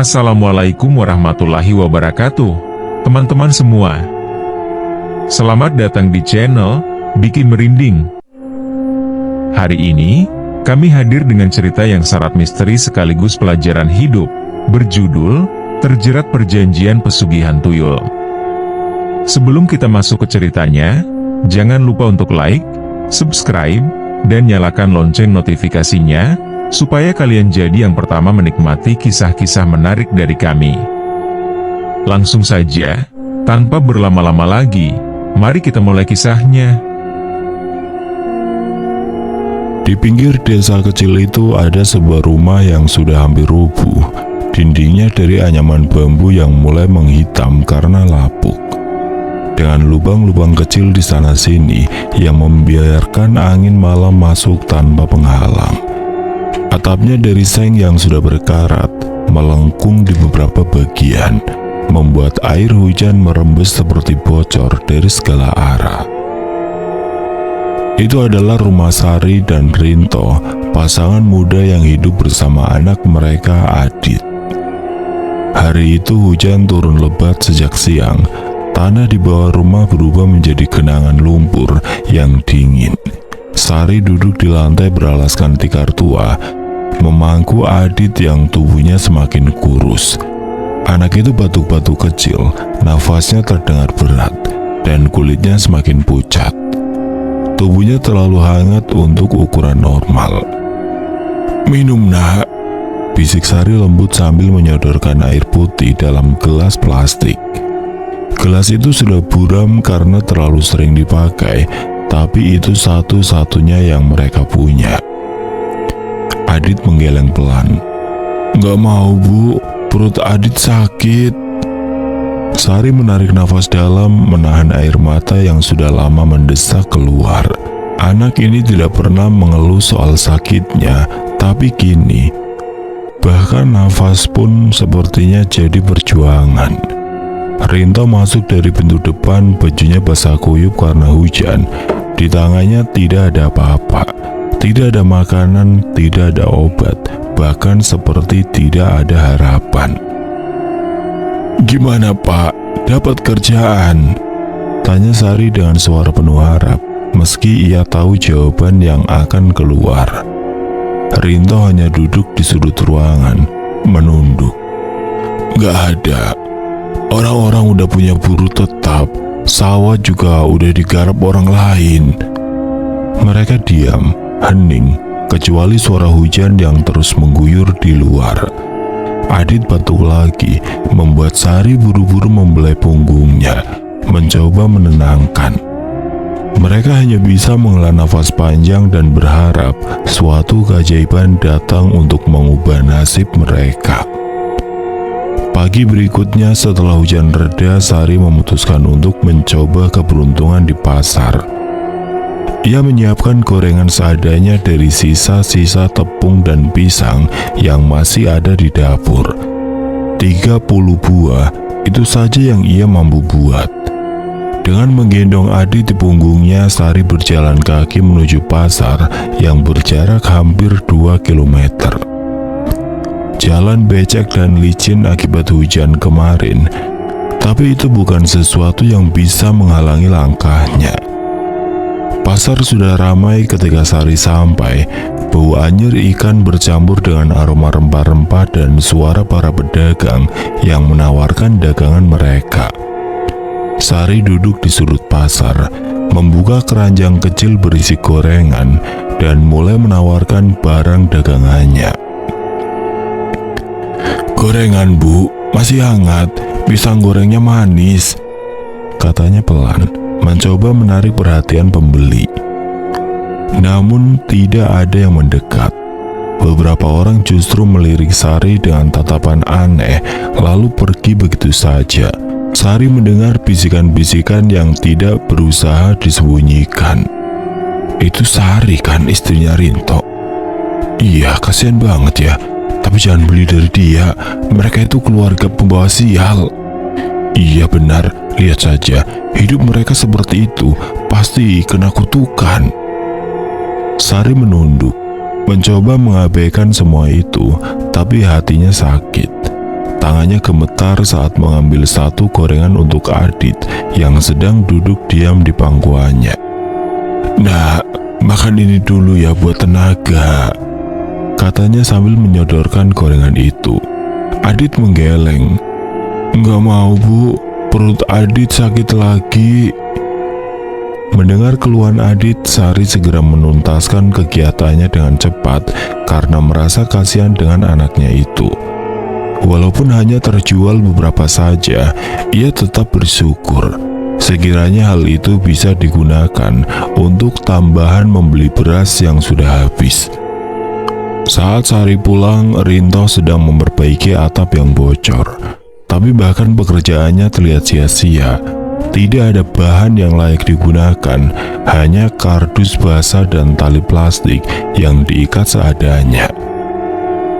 Assalamualaikum warahmatullahi wabarakatuh, teman-teman semua. Selamat datang di channel Bikin Merinding. Hari ini, kami hadir dengan cerita yang syarat misteri sekaligus pelajaran hidup, berjudul Terjerat Perjanjian Pesugihan Tuyul. Sebelum kita masuk ke ceritanya, jangan lupa untuk like, subscribe, dan nyalakan lonceng notifikasinya, supaya kalian jadi yang pertama menikmati kisah-kisah menarik dari kami. Langsung saja, tanpa berlama-lama lagi, mari kita mulai kisahnya. Di pinggir desa kecil itu ada sebuah rumah yang sudah hampir rubuh. Dindingnya dari anyaman bambu yang mulai menghitam karena lapuk, dengan lubang-lubang kecil di sana-sini yang membiarkan angin malam masuk tanpa penghalang. Atapnya dari seng yang sudah berkarat, melengkung di beberapa bagian, membuat air hujan merembes seperti bocor dari segala arah. Itu adalah rumah Sari dan Rinto, pasangan muda yang hidup bersama anak mereka, Adit. Hari itu hujan turun lebat sejak siang. Tanah di bawah rumah berubah menjadi genangan lumpur yang dingin. Sari duduk di lantai beralaskan tikar tua, memangku Adit yang tubuhnya semakin kurus. Anak itu batuk-batuk kecil, nafasnya terdengar berat, dan kulitnya semakin pucat. Tubuhnya terlalu hangat untuk ukuran normal. "Minum, nak," bisik Sari lembut sambil menyodorkan air putih dalam gelas plastik. Gelas itu sudah buram karena terlalu sering dipakai, tapi itu satu-satunya yang mereka punya. Adit menggeleng pelan. "Nggak mau, Bu, perut Adit sakit." Sari menarik nafas dalam, menahan air mata yang sudah lama mendesak keluar. Anak ini tidak pernah mengeluh soal sakitnya, tapi kini, bahkan nafas pun sepertinya jadi perjuangan. Rinto masuk dari pintu depan, bajunya basah kuyup karena hujan. Di tangannya tidak ada apa-apa, tidak ada makanan, tidak ada obat, bahkan seperti tidak ada harapan. "Gimana, Pak? Dapat kerjaan?" tanya Sari dengan suara penuh harap, meski ia tahu jawaban yang akan keluar. Rinto hanya duduk di sudut ruangan, menunduk. "Nggak ada. Orang-orang udah punya buruh tetap, sawah juga udah digarap orang lain." Mereka diam, hening, kecuali suara hujan yang terus mengguyur di luar. Adit batuk lagi, membuat Sari buru-buru membelai punggungnya, mencoba menenangkan. Mereka hanya bisa menghela nafas panjang dan berharap suatu keajaiban datang untuk mengubah nasib mereka. Pagi berikutnya setelah hujan reda, Sari memutuskan untuk mencoba keberuntungan di pasar. Ia menyiapkan gorengan seadanya dari sisa-sisa tepung dan pisang yang masih ada di dapur. 30 buah, itu saja yang ia mampu buat. Dengan menggendong Adit di punggungnya, Sari berjalan kaki menuju pasar yang berjarak hampir 2 kilometer. Jalan becek dan licin akibat hujan kemarin, tapi itu bukan sesuatu yang bisa menghalangi langkahnya. Pasar sudah ramai ketika Sari sampai. Bau anyir ikan bercampur dengan aroma rempah-rempah dan suara para pedagang yang menawarkan dagangan mereka. Sari duduk di sudut pasar, membuka keranjang kecil berisi gorengan, dan mulai menawarkan barang dagangannya. "Gorengan, Bu, masih hangat, pisang gorengnya manis," katanya pelan, mencoba menarik perhatian pembeli. Namun tidak ada yang mendekat. Beberapa orang justru melirik Sari dengan tatapan aneh, lalu pergi begitu saja. Sari mendengar bisikan-bisikan yang tidak berusaha disembunyikan. "Itu Sari kan, istrinya Rinto?" "Iya, kasihan banget ya. Tapi jangan beli dari dia, mereka itu keluarga pembawa sial." "Iya benar, lihat saja, hidup mereka seperti itu, pasti kena kutukan." Sari menunduk, mencoba mengabaikan semua itu, tapi hatinya sakit. Tangannya gemetar saat mengambil satu gorengan untuk Adit yang sedang duduk diam di pangkuannya. "Nak, makan ini dulu ya buat tenaga," katanya sambil menyodorkan gorengan itu. Adit menggeleng. "Nggak mau, Bu. Perut Adit sakit lagi." Mendengar keluhan Adit, Sari segera menuntaskan kegiatannya dengan cepat karena merasa kasihan dengan anaknya itu. Walaupun hanya terjual beberapa saja, ia tetap bersyukur. Sekiranya hal itu bisa digunakan untuk tambahan membeli beras yang sudah habis. Saat Sari pulang, Rinto sedang memperbaiki atap yang bocor. Tapi bahkan pekerjaannya terlihat sia-sia. Tidak ada bahan yang layak digunakan, hanya kardus basah dan tali plastik yang diikat seadanya.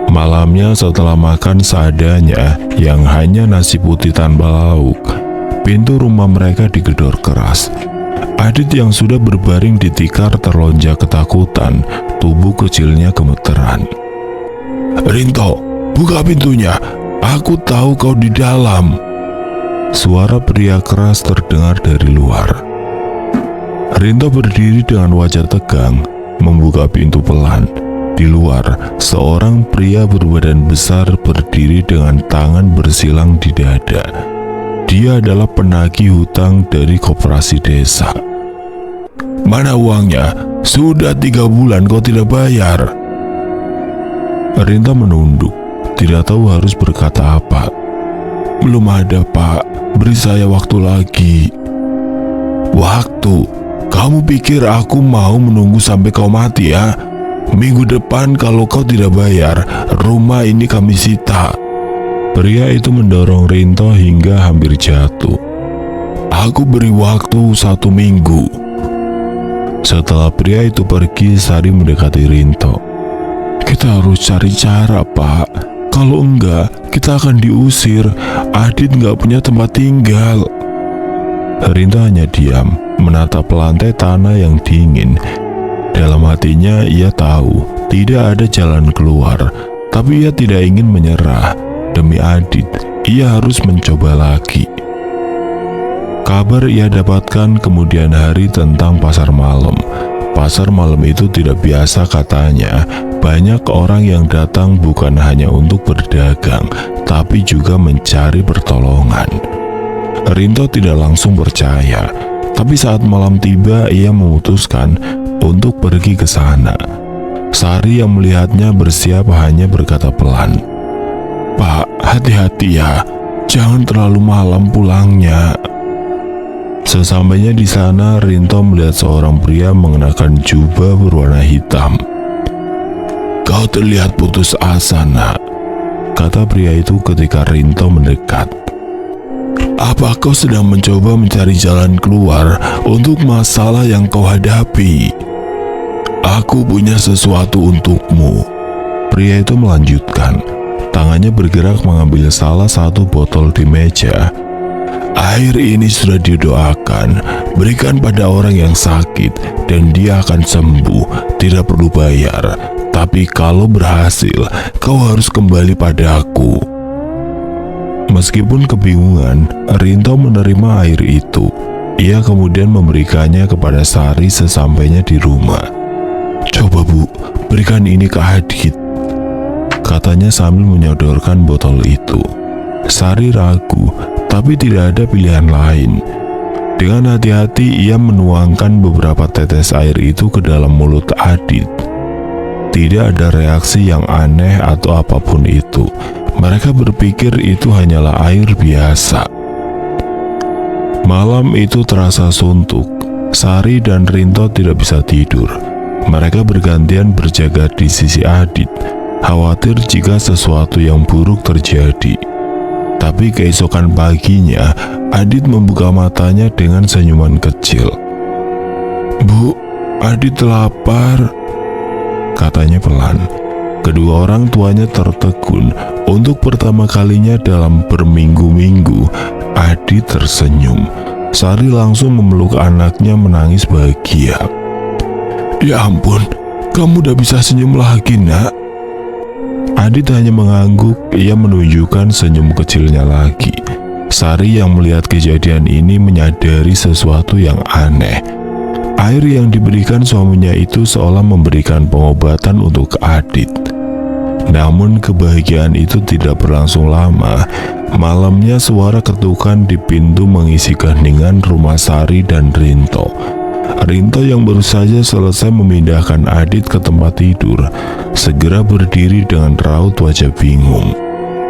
Malamnya setelah makan seadanya yang hanya nasi putih tanpa lauk, pintu rumah mereka digedor keras. Adit yang sudah berbaring di tikar terlonjak ketakutan, tubuh kecilnya gemeteran. "Rinto, buka pintunya, aku tahu kau di dalam." Suara pria keras terdengar dari luar. Rinto berdiri dengan wajah tegang, membuka pintu pelan. Di luar, seorang pria berbadan besar berdiri dengan tangan bersilang di dada. Dia adalah penagih hutang dari koperasi desa. "Mana uangnya? Sudah 3 bulan kau tidak bayar." Rinto menunduk, tidak tahu harus berkata apa. "Belum ada, Pak. Beri saya waktu lagi." "Waktu? Kamu pikir aku mau menunggu sampai kau mati ya? Minggu depan kalau kau tidak bayar, rumah ini kami sita." Pria itu mendorong Rinto hingga hampir jatuh. "Aku beri waktu 1 minggu." Setelah pria itu pergi, Sari mendekati Rinto. "Kita harus cari cara, Pak. Kalau enggak, kita akan diusir. Adit nggak punya tempat tinggal." Rinto hanya diam, menatap lantai tanah yang dingin. Dalam hatinya ia tahu tidak ada jalan keluar, tapi ia tidak ingin menyerah. Demi Adit, ia harus mencoba lagi. Kabar ia dapatkan kemudian hari tentang pasar malam. Pasar malam itu tidak biasa katanya. Banyak orang yang datang bukan hanya untuk berdagang, tapi juga mencari pertolongan. Rinto tidak langsung percaya, tapi saat malam tiba ia memutuskan untuk pergi ke sana. Sari yang melihatnya bersiap hanya berkata pelan, "Pak, hati-hati ya, jangan terlalu malam pulangnya." Sesampainya di sana, Rinto melihat seorang pria mengenakan jubah berwarna hitam. "Kau terlihat putus asa, Nak," kata pria itu ketika Rinto mendekat. "Apa kau sedang mencoba mencari jalan keluar untuk masalah yang kau hadapi? Aku punya sesuatu untukmu." Pria itu melanjutkan. Tangannya bergerak mengambil salah satu botol di meja. "Air ini sudah didoakan, berikan pada orang yang sakit dan dia akan sembuh, tidak perlu bayar. Tapi kalau berhasil, kau harus kembali padaku." Meskipun kebingungan, Rinto menerima air itu. Ia kemudian memberikannya kepada Sari sesampainya di rumah. "Coba, Bu, berikan ini ke Adit," katanya sambil menyodorkan botol itu. Sari ragu, tapi tidak ada pilihan lain. Dengan hati-hati ia menuangkan beberapa tetes air itu ke dalam mulut Adit. Tidak ada reaksi yang aneh atau apapun itu. Mereka berpikir itu hanyalah air biasa. Malam itu terasa suntuk. Sari dan Rinto tidak bisa tidur. Mereka bergantian berjaga di sisi Adit, khawatir jika sesuatu yang buruk terjadi. Tapi keesokan paginya, Adit membuka matanya dengan senyuman kecil. "Bu, Adit lapar," katanya pelan. Kedua orang tuanya tertegun. Untuk pertama kalinya dalam berminggu-minggu, Adit tersenyum. Sari langsung memeluk anaknya menangis bahagia. "Ya ampun, kamu udah bisa senyum lagi, Nak." Adit hanya mengangguk. Ia menunjukkan senyum kecilnya lagi. Sari yang melihat kejadian ini menyadari sesuatu yang aneh. Air yang diberikan suaminya itu seolah memberikan pengobatan untuk Adit. Namun kebahagiaan itu tidak berlangsung lama. Malamnya suara ketukan di pintu mengisi keheningan rumah Sari dan Rinto. Rinto yang baru saja selesai memindahkan Adit ke tempat tidur segera berdiri dengan raut wajah bingung.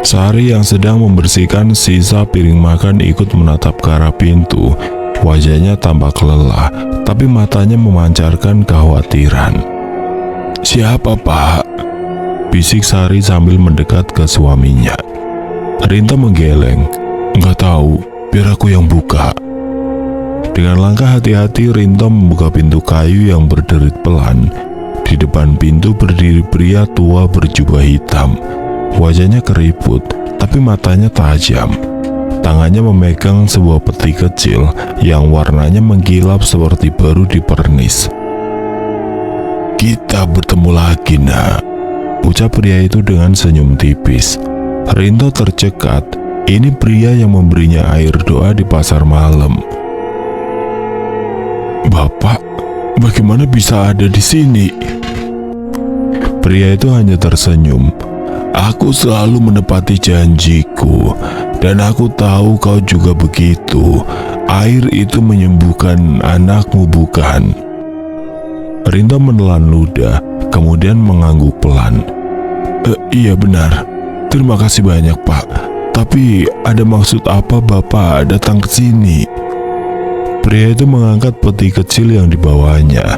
Sari yang sedang membersihkan sisa piring makan ikut menatap ke arah pintu. Wajahnya tampak lelah, tapi matanya memancarkan kekhawatiran. "Siapa, Pak?" bisik Sari sambil mendekat ke suaminya. Rinto menggeleng. "Nggak tahu, biar aku yang buka." Dengan langkah hati-hati Rinto membuka pintu kayu yang berderit pelan. Di depan pintu berdiri pria tua berjubah hitam. Wajahnya keriput, tapi matanya tajam. Tangannya memegang sebuah peti kecil yang warnanya mengkilap seperti baru dipernis. "Kita bertemu lagi, Nak," ucap pria itu dengan senyum tipis. Rinto tercekat. Ini pria yang memberinya air doa di pasar malam. "Bapak, bagaimana bisa ada di sini?" Pria itu hanya tersenyum. "Aku selalu menepati janjiku, dan aku tahu kau juga begitu. Air itu menyembuhkan anakmu, bukan?" Rinto menelan ludah, kemudian mengangguk pelan. Iya benar. Terima kasih banyak, Pak. Tapi ada maksud apa Bapak datang ke sini?" Pria itu mengangkat peti kecil yang dibawanya.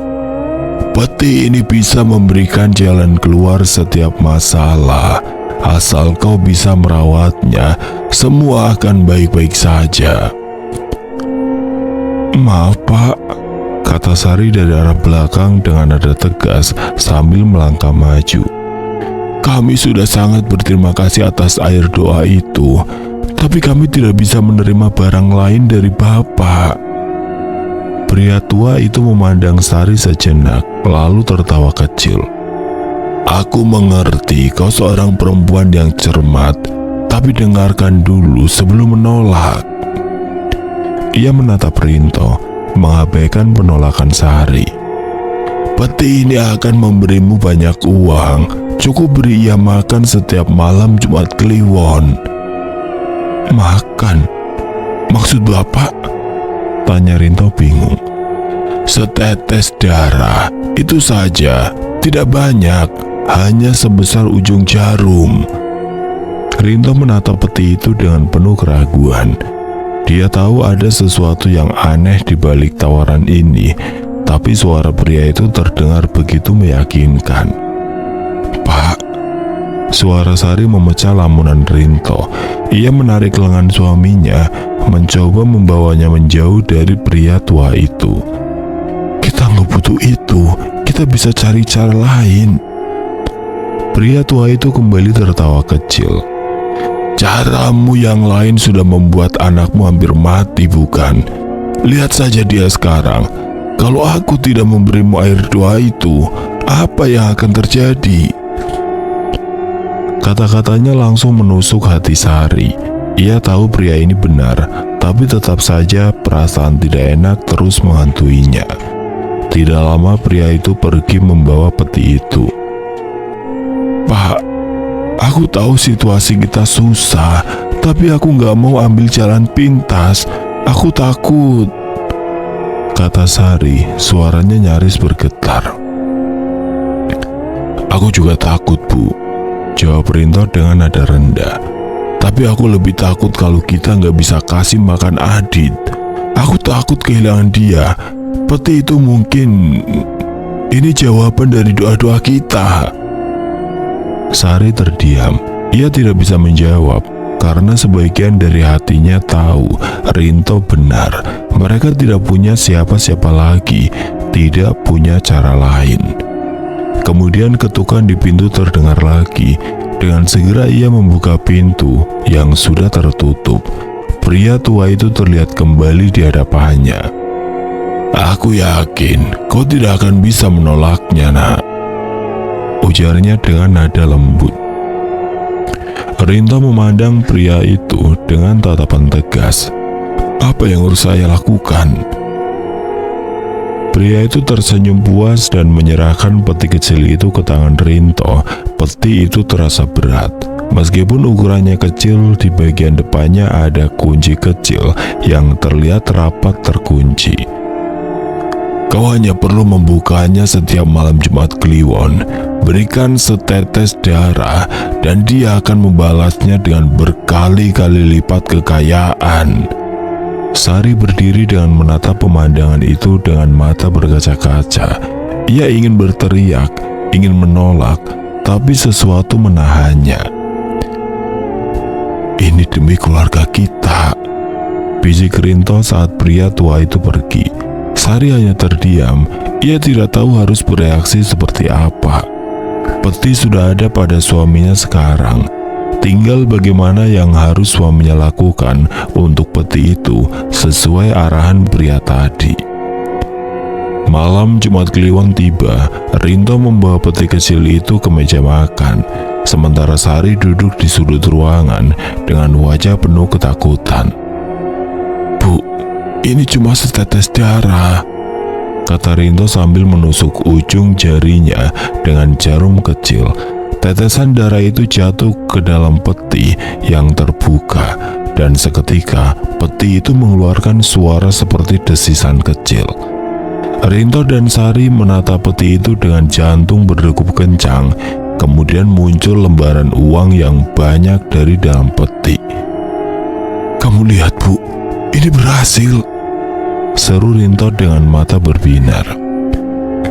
"Peti ini bisa memberikan jalan keluar setiap masalah. Asal kau bisa merawatnya, semua akan baik-baik saja." "Maaf, Pak," kata Sari dari arah belakang dengan nada tegas sambil melangkah maju. "Kami sudah sangat berterima kasih atas air doa itu, tapi kami tidak bisa menerima barang lain dari Bapak." Pria tua itu memandang Sari sejenak, lalu tertawa kecil. "Aku mengerti kau seorang perempuan yang cermat, tapi dengarkan dulu sebelum menolak." Ia menatap Rinto, mengabaikan penolakan Sari. "Peti ini akan memberimu banyak uang. Cukup beri ia makan setiap malam Jumat Kliwon." "Makan? Maksud Bapak?" tanya Rinto bingung. "Setetes darah, itu saja, tidak banyak, hanya sebesar ujung jarum." Rinto menatap peti itu dengan penuh keraguan. Dia tahu ada sesuatu yang aneh di balik tawaran ini, tapi suara pria itu terdengar begitu meyakinkan. "Pak," suara Sari memecah lamunan Rinto. Ia menarik lengan suaminya, mencoba membawanya menjauh dari pria tua itu. "Kita nggak butuh itu, kita bisa cari cara lain." Pria tua itu kembali tertawa kecil. "Caramu yang lain sudah membuat anakmu hampir mati, bukan? Lihat saja dia sekarang. Kalau aku tidak memberimu air doa itu, apa yang akan terjadi?" Kata-katanya langsung menusuk hati Sari. Ia tahu pria ini benar, tapi tetap saja perasaan tidak enak terus menghantuinya. Tidak lama pria itu pergi membawa peti itu. "Pak, aku tahu situasi kita susah, tapi aku nggak mau ambil jalan pintas. Aku takut," kata Sari, suaranya nyaris bergetar. "Aku juga takut, Bu," jawab Rinto dengan nada rendah. "Tapi aku lebih takut kalau kita nggak bisa kasih makan Adit. Aku takut kehilangan dia. Peti itu mungkin ini jawaban dari doa-doa kita." Sari terdiam. Ia tidak bisa menjawab karena sebagian dari hatinya tahu Rinto benar. Mereka tidak punya siapa-siapa lagi, tidak punya cara lain. Kemudian ketukan di pintu terdengar lagi. Dengan segera ia membuka pintu yang sudah tertutup. Pria tua itu terlihat kembali di hadapannya. "Aku yakin kau tidak akan bisa menolaknya, Nak," ujarnya dengan nada lembut. Rinto memandang pria itu dengan tatapan tegas. "Apa yang harus saya lakukan?" Pria itu tersenyum puas dan menyerahkan peti kecil itu ke tangan Rinto. Peti itu terasa berat. Meskipun ukurannya kecil, di bagian depannya ada kunci kecil yang terlihat rapat terkunci. "Kau hanya perlu membukanya setiap malam Jumat Kliwon. Berikan setetes darah dan dia akan membalasnya dengan berkali-kali lipat kekayaan." Sari berdiri dengan menatap pemandangan itu dengan mata berkaca-kaca. Ia ingin berteriak, ingin menolak, tapi sesuatu menahannya. "Ini demi keluarga kita," bisik Rinto saat pria tua itu pergi. Sari hanya terdiam. Ia tidak tahu harus bereaksi seperti apa. Peti sudah ada pada suaminya sekarang. Tinggal bagaimana yang harus suaminya lakukan untuk peti itu sesuai arahan pria tadi. Malam Jumat Kliwon tiba. Rinto membawa peti kecil itu ke meja makan, sementara Sari duduk di sudut ruangan dengan wajah penuh ketakutan. "Bu, ini cuma setetes darah," kata Rinto sambil menusuk ujung jarinya dengan jarum kecil. Tetesan darah itu jatuh ke dalam peti yang terbuka, dan seketika peti itu mengeluarkan suara seperti desisan kecil. Rinto dan Sari menatap peti itu dengan jantung berdegup kencang. Kemudian muncul lembaran uang yang banyak dari dalam peti. "Kamu lihat, Bu, ini berhasil," seru Rinto dengan mata berbinar.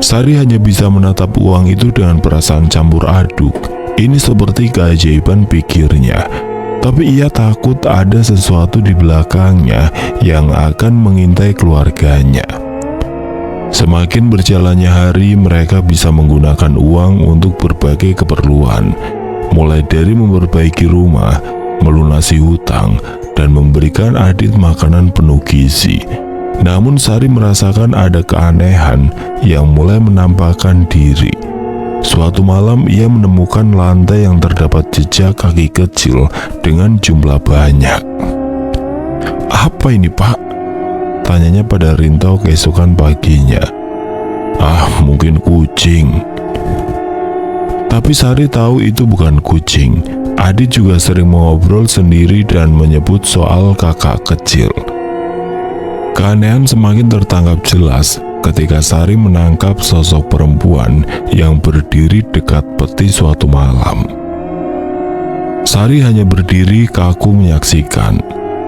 Sari hanya bisa menatap uang itu dengan perasaan campur aduk. Ini seperti keajaiban, pikirnya. Tapi ia takut ada sesuatu di belakangnya yang akan mengintai keluarganya. Semakin berjalannya hari, mereka bisa menggunakan uang untuk berbagai keperluan. Mulai dari memperbaiki rumah, melunasi hutang, dan memberikan Adit makanan penuh gizi. Namun Sari merasakan ada keanehan yang mulai menampakkan diri. Suatu malam ia menemukan lantai yang terdapat jejak kaki kecil dengan jumlah banyak. "Apa ini, Pak?" tanyanya pada Rinto keesokan paginya. "Ah, mungkin kucing." Tapi Sari tahu itu bukan kucing. Adit juga sering mengobrol sendiri dan menyebut soal kakak kecil. Keanehan semakin tertangkap jelas ketika Sari menangkap sosok perempuan yang berdiri dekat peti suatu malam. Sari hanya berdiri kaku menyaksikan.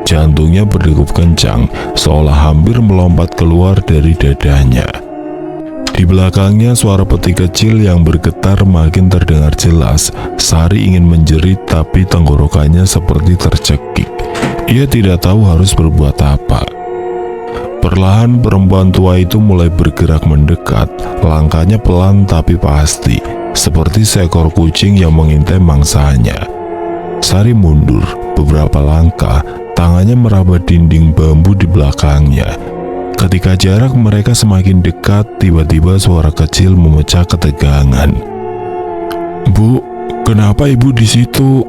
Jantungnya berdegup kencang, seolah hampir melompat keluar dari dadanya. Di belakangnya suara peti kecil yang bergetar makin terdengar jelas. Sari ingin menjerit tapi tenggorokannya seperti tercekik. Ia tidak tahu harus berbuat apa. Perlahan perempuan tua itu mulai bergerak mendekat. Langkahnya pelan tapi pasti, seperti seekor kucing yang mengintai mangsanya. Sari mundur beberapa langkah, tangannya meraba dinding bambu di belakangnya. Ketika jarak mereka semakin dekat, tiba-tiba suara kecil memecah ketegangan. "Bu, kenapa ibu di situ?"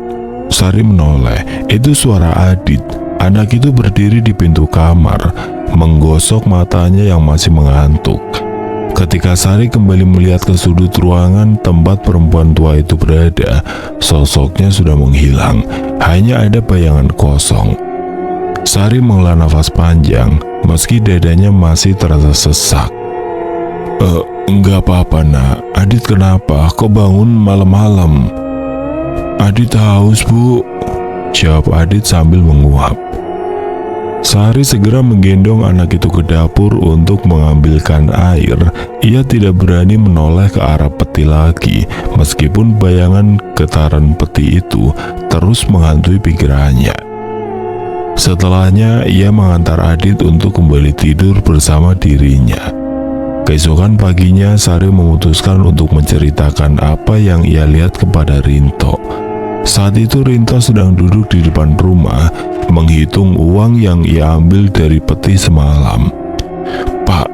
Sari menoleh. Itu suara Adit. Anak itu berdiri di pintu kamar, menggosok matanya yang masih mengantuk. Ketika Sari kembali melihat ke sudut ruangan tempat perempuan tua itu berada, sosoknya sudah menghilang. Hanya ada bayangan kosong. Sari menghela nafas panjang, meski dadanya masih terasa sesak. Enggak apa-apa, Nak. Adit kenapa? Kok bangun malam-malam?" "Adit haus, Bu," jawab Adit sambil menguap. Sari segera menggendong anak itu ke dapur untuk mengambilkan air. Ia tidak berani menoleh ke arah peti lagi, meskipun bayangan getaran peti itu terus menghantui pikirannya. Setelahnya, ia mengantar Adit untuk kembali tidur bersama dirinya. Keesokan paginya, Sari memutuskan untuk menceritakan apa yang ia lihat kepada Rinto. Saat itu Rinto sedang duduk di depan rumah, menghitung uang yang ia ambil dari peti semalam. "Pak,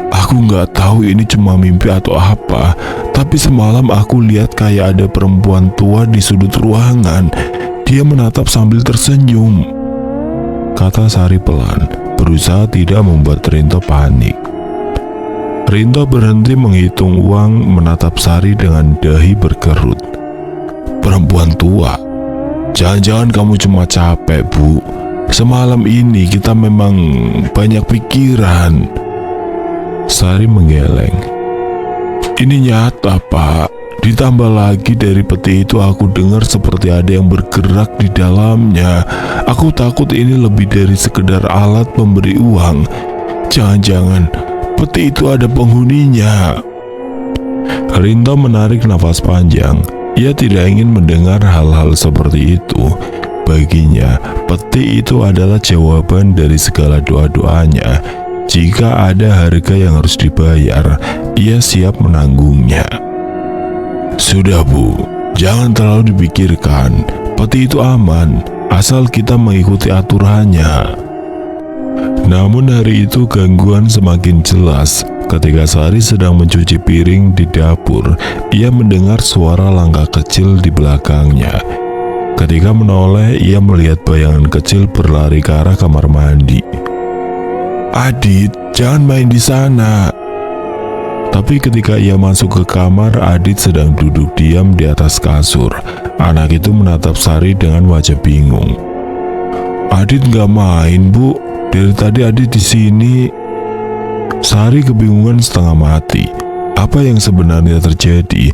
aku nggak tahu ini cuma mimpi atau apa, tapi semalam aku lihat kayak ada perempuan tua di sudut ruangan. Dia menatap sambil tersenyum, kata Sari pelan, berusaha tidak membuat Rinto panik. Rinto berhenti menghitung uang, menatap Sari dengan dahi berkerut. Perempuan tua, jangan-jangan kamu cuma capek, Bu. Semalam ini kita memang banyak pikiran. Sari menggeleng. Ini nyata, Pak. Ditambah lagi dari peti itu aku dengar seperti ada yang bergerak di dalamnya. Aku takut ini lebih dari sekedar alat pemberi uang. Jangan-jangan peti itu ada penghuninya. Rinto menarik nafas panjang. Ia tidak ingin mendengar hal-hal seperti itu. Baginya, peti itu adalah jawaban dari segala doa-doanya. Jika ada harga yang harus dibayar, ia siap menanggungnya. Sudah, Bu, jangan terlalu dipikirkan. Peti itu aman, asal kita mengikuti aturannya. Namun hari itu gangguan semakin jelas. Ketika Sari sedang mencuci piring di dapur, ia mendengar suara langkah kecil di belakangnya. Ketika menoleh, ia melihat bayangan kecil berlari ke arah kamar mandi. Adit, jangan main di sana. Tapi ketika ia masuk ke kamar, Adit sedang duduk diam di atas kasur. Anak itu menatap Sari dengan wajah bingung. Adit nggak main, Bu. Dari tadi Adit di sini. Sari kebingungan setengah mati. Apa yang sebenarnya terjadi?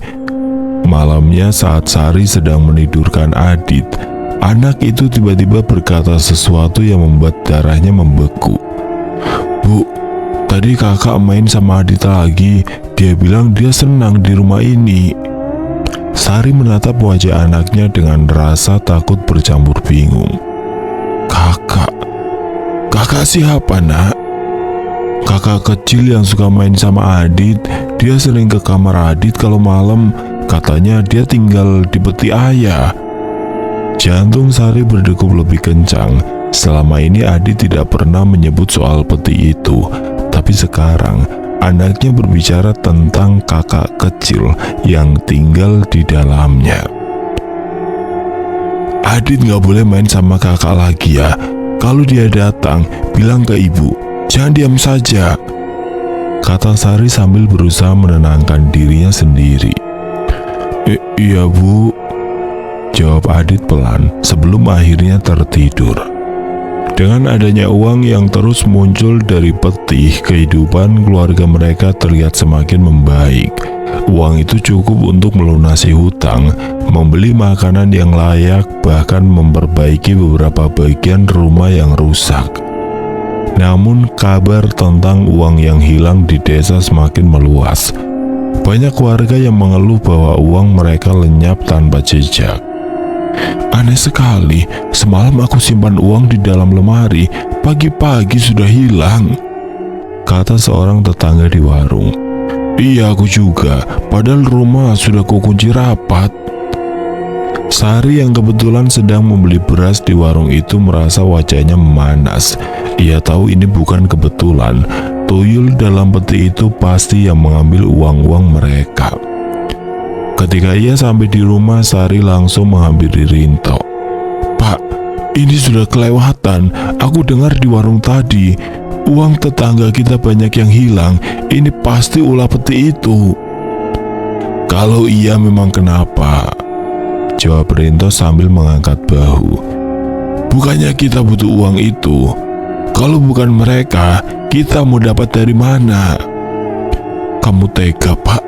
Malamnya saat Sari sedang menidurkan Adit, anak itu tiba-tiba berkata sesuatu yang membuat darahnya membeku. Bu, tadi kakak main sama Adit lagi. Dia bilang dia senang di rumah ini. Sari menatap wajah anaknya dengan rasa takut bercampur bingung. Kakak? Kakak siapa, Nak? Kakak kecil yang suka main sama Adit. Dia sering ke kamar Adit kalau malam. Katanya dia tinggal di peti ayah. Jantung Sari berdegup lebih kencang. Selama ini Adit tidak pernah menyebut soal peti itu. Tapi sekarang anaknya berbicara tentang kakak kecil yang tinggal di dalamnya. Adit gak boleh main sama kakak lagi ya. Kalau dia datang, bilang ke ibu, jangan diam saja, kata Sari sambil berusaha menenangkan dirinya sendiri. Iya, Bu, jawab Adit pelan sebelum akhirnya tertidur. Dengan adanya uang yang terus muncul dari peti, kehidupan keluarga mereka terlihat semakin membaik. Uang itu cukup untuk melunasi hutang, membeli makanan yang layak, bahkan memperbaiki beberapa bagian rumah yang rusak. Namun kabar tentang uang yang hilang di desa semakin meluas. Banyak warga yang mengeluh bahwa uang mereka lenyap tanpa jejak. Aneh sekali, semalam aku simpan uang di dalam lemari, pagi-pagi sudah hilang, kata seorang tetangga di warung. Iya, aku juga, padahal rumah sudah kukunci rapat. Sari yang kebetulan sedang membeli beras di warung itu merasa wajahnya memanas. Ia tahu ini bukan kebetulan, tuyul dalam peti itu pasti yang mengambil uang-uang mereka. Ketika ia sampai di rumah, Sari langsung menghampiri Rinto. Pak, ini sudah kelewatan. Aku dengar di warung tadi, uang tetangga kita banyak yang hilang. Ini pasti ulah peti itu. Kalau iya memang kenapa? Jawab Rinto sambil mengangkat bahu. Bukannya kita butuh uang itu. Kalau bukan mereka, kita mau dapat dari mana? Kamu tega, Pak.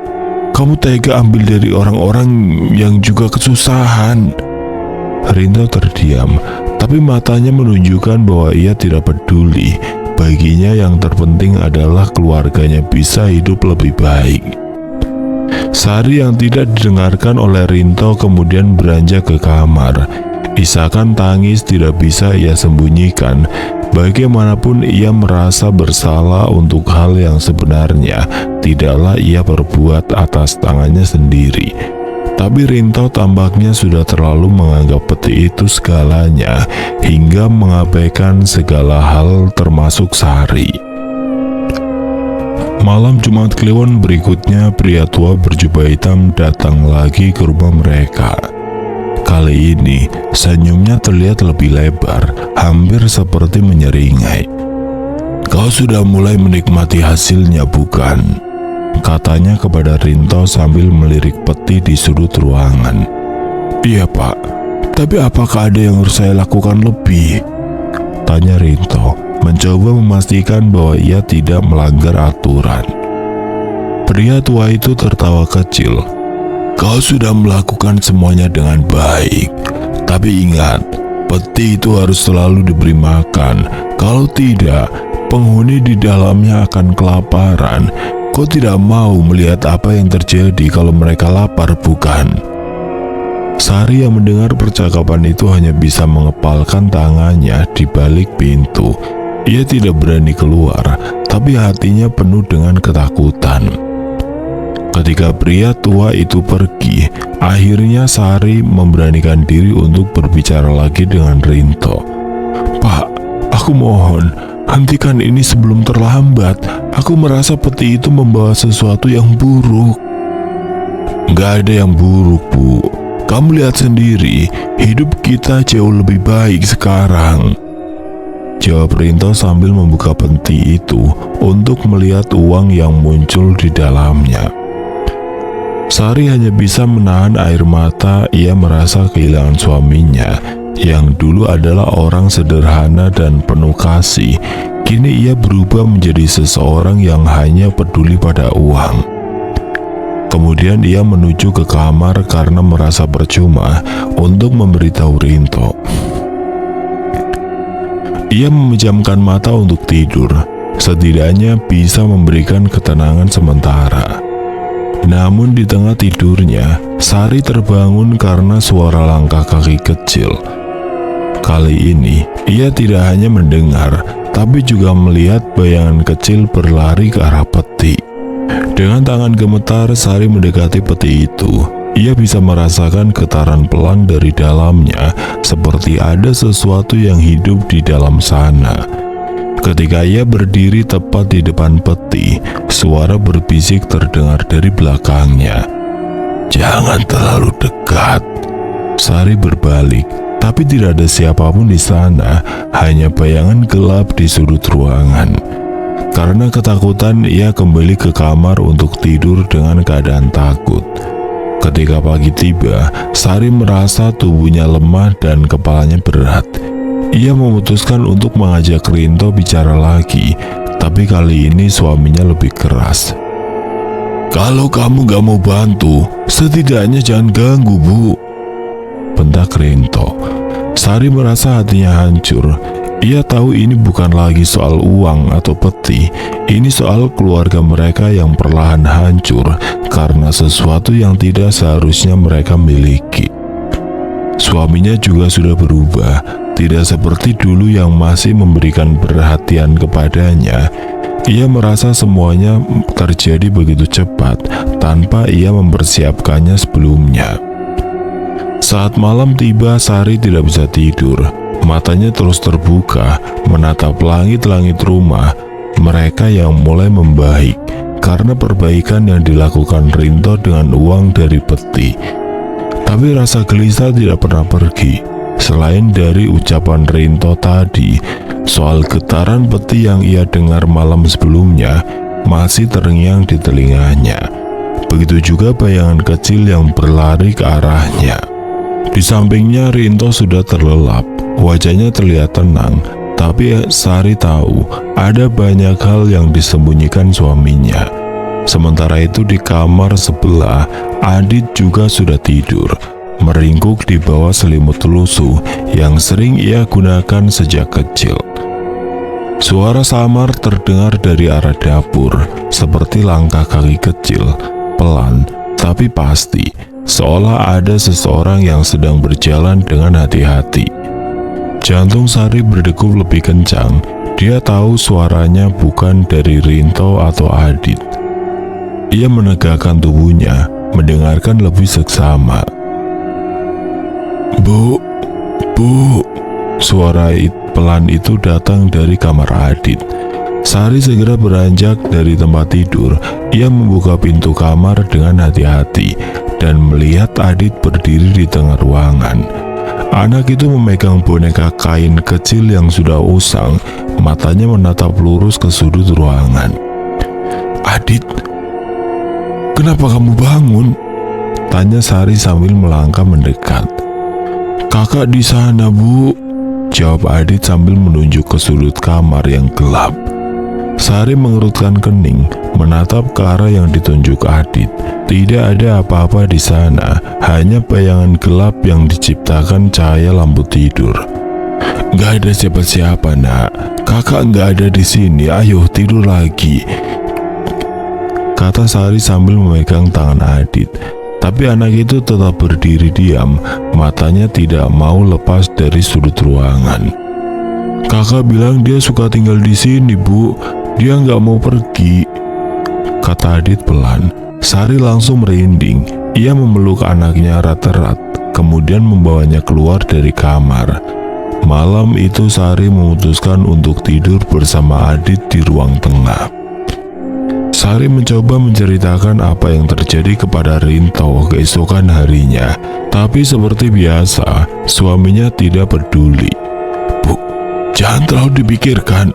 Kamu tega ambil dari orang-orang yang juga kesusahan. Rinto terdiam, tapi matanya menunjukkan bahwa ia tidak peduli. Baginya yang terpenting adalah keluarganya bisa hidup lebih baik. Sari yang tidak didengarkan oleh Rinto kemudian beranjak ke kamar. Isakan tangis tidak bisa ia sembunyikan. Bagaimanapun ia merasa bersalah untuk hal yang sebenarnya tidaklah ia perbuat atas tangannya sendiri. Tapi Rinto tampaknya sudah terlalu menganggap peti itu segalanya hingga mengabaikan segala hal termasuk Sari. Malam Jumat Kliwon berikutnya, pria tua berjubah hitam datang lagi ke rumah mereka. Kali ini, senyumnya terlihat lebih lebar, hampir seperti menyeringai. "Kau sudah mulai menikmati hasilnya, bukan?" katanya kepada Rinto sambil melirik peti di sudut ruangan. "Iya, Pak. Tapi apakah ada yang harus saya lakukan lebih?" tanya Rinto, mencoba memastikan bahwa ia tidak melanggar aturan. Pria tua itu tertawa kecil. "Kau sudah melakukan semuanya dengan baik. Tapi ingat, peti itu harus selalu diberi makan. Kalau tidak, penghuni di dalamnya akan kelaparan. Kau tidak mau melihat apa yang terjadi kalau mereka lapar, bukan?" Sari yang mendengar percakapan itu hanya bisa mengepalkan tangannya di balik pintu. Ia tidak berani keluar, tapi hatinya penuh dengan ketakutan. Ketika pria tua itu pergi, akhirnya Sari memberanikan diri untuk berbicara lagi dengan Rinto. "Pak, aku mohon, hentikan ini sebelum terlambat. Aku merasa peti itu membawa sesuatu yang buruk." "Gak ada yang buruk, Bu. Kamu lihat sendiri, hidup kita jauh lebih baik sekarang," jawab Rinto sambil membuka peti itu untuk melihat uang yang muncul di dalamnya. Sari hanya bisa menahan air mata. Ia merasa kehilangan suaminya yang dulu adalah orang sederhana dan penuh kasih. Kini ia berubah menjadi seseorang yang hanya peduli pada uang. Kemudian ia menuju ke kamar karena merasa percuma untuk memberitahu Rinto. Ia memejamkan mata untuk tidur, setidaknya bisa memberikan ketenangan sementara. Namun di tengah tidurnya, Sari terbangun karena suara langkah kaki kecil. Kali ini, ia tidak hanya mendengar, tapi juga melihat bayangan kecil berlari ke arah peti. Dengan tangan gemetar, Sari mendekati peti itu. Ia bisa merasakan getaran pelan dari dalamnya, seperti ada sesuatu yang hidup di dalam sana. Ketika ia berdiri tepat di depan peti, suara berbisik terdengar dari belakangnya. "Jangan terlalu dekat." Sari berbalik, tapi tidak ada siapapun di sana, hanya bayangan gelap di sudut ruangan. Karena ketakutan, ia kembali ke kamar untuk tidur dengan keadaan takut. Ketika pagi tiba, Sari merasa tubuhnya lemah dan kepalanya berat. Ia memutuskan untuk mengajak Rinto bicara lagi, tapi kali ini suaminya lebih keras. "Kalau kamu gak mau bantu, setidaknya jangan ganggu, Bu," bentak Rinto. Sari merasa hatinya hancur. Ia tahu ini bukan lagi soal uang atau peti, ini soal keluarga mereka yang perlahan hancur karena sesuatu yang tidak seharusnya mereka miliki. Suaminya juga sudah berubah, tidak seperti dulu yang masih memberikan perhatian kepadanya. Ia merasa semuanya terjadi begitu cepat tanpa ia mempersiapkannya sebelumnya. Saat malam tiba, Sari tidak bisa tidur. Matanya terus terbuka, menatap langit-langit rumah mereka yang mulai membaik karena perbaikan yang dilakukan Rinto dengan uang dari peti. Tapi rasa gelisah tidak pernah pergi. Selain dari ucapan Rinto tadi, soal getaran peti yang ia dengar malam sebelumnya masih terngiang di telinganya. Begitu juga bayangan kecil yang berlari ke arahnya. Di sampingnya Rinto sudah terlelap, wajahnya terlihat tenang, tapi Sari tahu ada banyak hal yang disembunyikan suaminya. Sementara itu di kamar sebelah, Adit juga sudah tidur, meringkuk di bawah selimut lusuh yang sering ia gunakan sejak kecil. Suara samar terdengar dari arah dapur, seperti langkah kaki kecil, pelan tapi pasti, seolah ada seseorang yang sedang berjalan dengan hati-hati. Jantung Sari berdegup lebih kencang. Dia tahu suaranya bukan dari Rinto atau Adit. Ia menegakkan tubuhnya, mendengarkan lebih seksama. Bu, suara pelan itu datang dari kamar Adit. Sari segera beranjak dari tempat tidur. Ia membuka pintu kamar dengan hati-hati dan melihat Adit berdiri di tengah ruangan. Anak itu memegang boneka kain kecil yang sudah usang, matanya menatap lurus ke sudut ruangan. "Adit, kenapa kamu bangun?" tanya Sari sambil melangkah mendekat. "Kakak di sana, Bu," jawab Adit sambil menunjuk ke sudut kamar yang gelap. Sari mengerutkan kening, menatap ke arah yang ditunjuk Adit. Tidak ada apa-apa di sana, hanya bayangan gelap yang diciptakan cahaya lampu tidur. "Gak ada siapa-siapa, Nak. Kakak gak ada di sini. Ayo tidur lagi," kata Sari sambil memegang tangan Adit. Tapi anak itu tetap berdiri diam, matanya tidak mau lepas dari sudut ruangan. "Kakak bilang dia suka tinggal di sini, Bu. Dia nggak mau pergi," kata Adit pelan. Sari langsung merinding. Ia memeluk anaknya erat-erat, kemudian membawanya keluar dari kamar. Malam itu Sari memutuskan untuk tidur bersama Adit di ruang tengah. Sari mencoba menceritakan apa yang terjadi kepada Rinto keesokan harinya, tapi seperti biasa, suaminya tidak peduli. "Bu, jangan terlalu dipikirkan.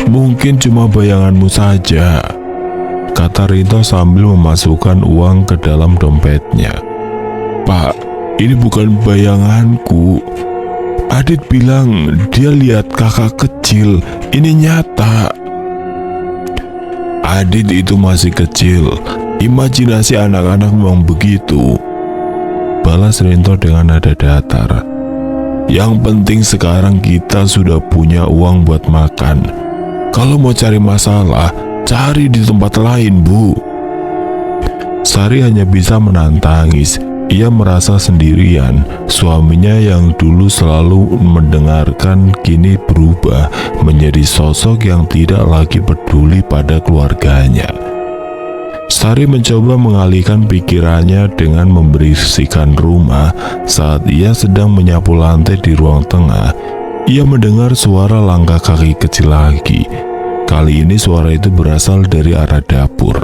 Mungkin cuma bayanganmu saja," kata Rinto sambil memasukkan uang ke dalam dompetnya. "Pak, ini bukan bayanganku. Adit bilang dia lihat kakak kecil. Ini nyata." "Adit itu masih kecil. Imajinasi anak-anak memang begitu," balas Rinto dengan nada datar. "Yang penting sekarang kita sudah punya uang buat makan. Kalau mau cari masalah, cari di tempat lain, Bu." Sari hanya bisa menahan tangis. Ia merasa sendirian. Suaminya yang dulu selalu mendengarkan kini berubah menjadi sosok yang tidak lagi peduli pada keluarganya. Sari mencoba mengalihkan pikirannya dengan membersihkan rumah. Saat ia sedang menyapu lantai di ruang tengah, ia mendengar suara langkah kaki kecil lagi. Kali ini suara itu berasal dari arah dapur.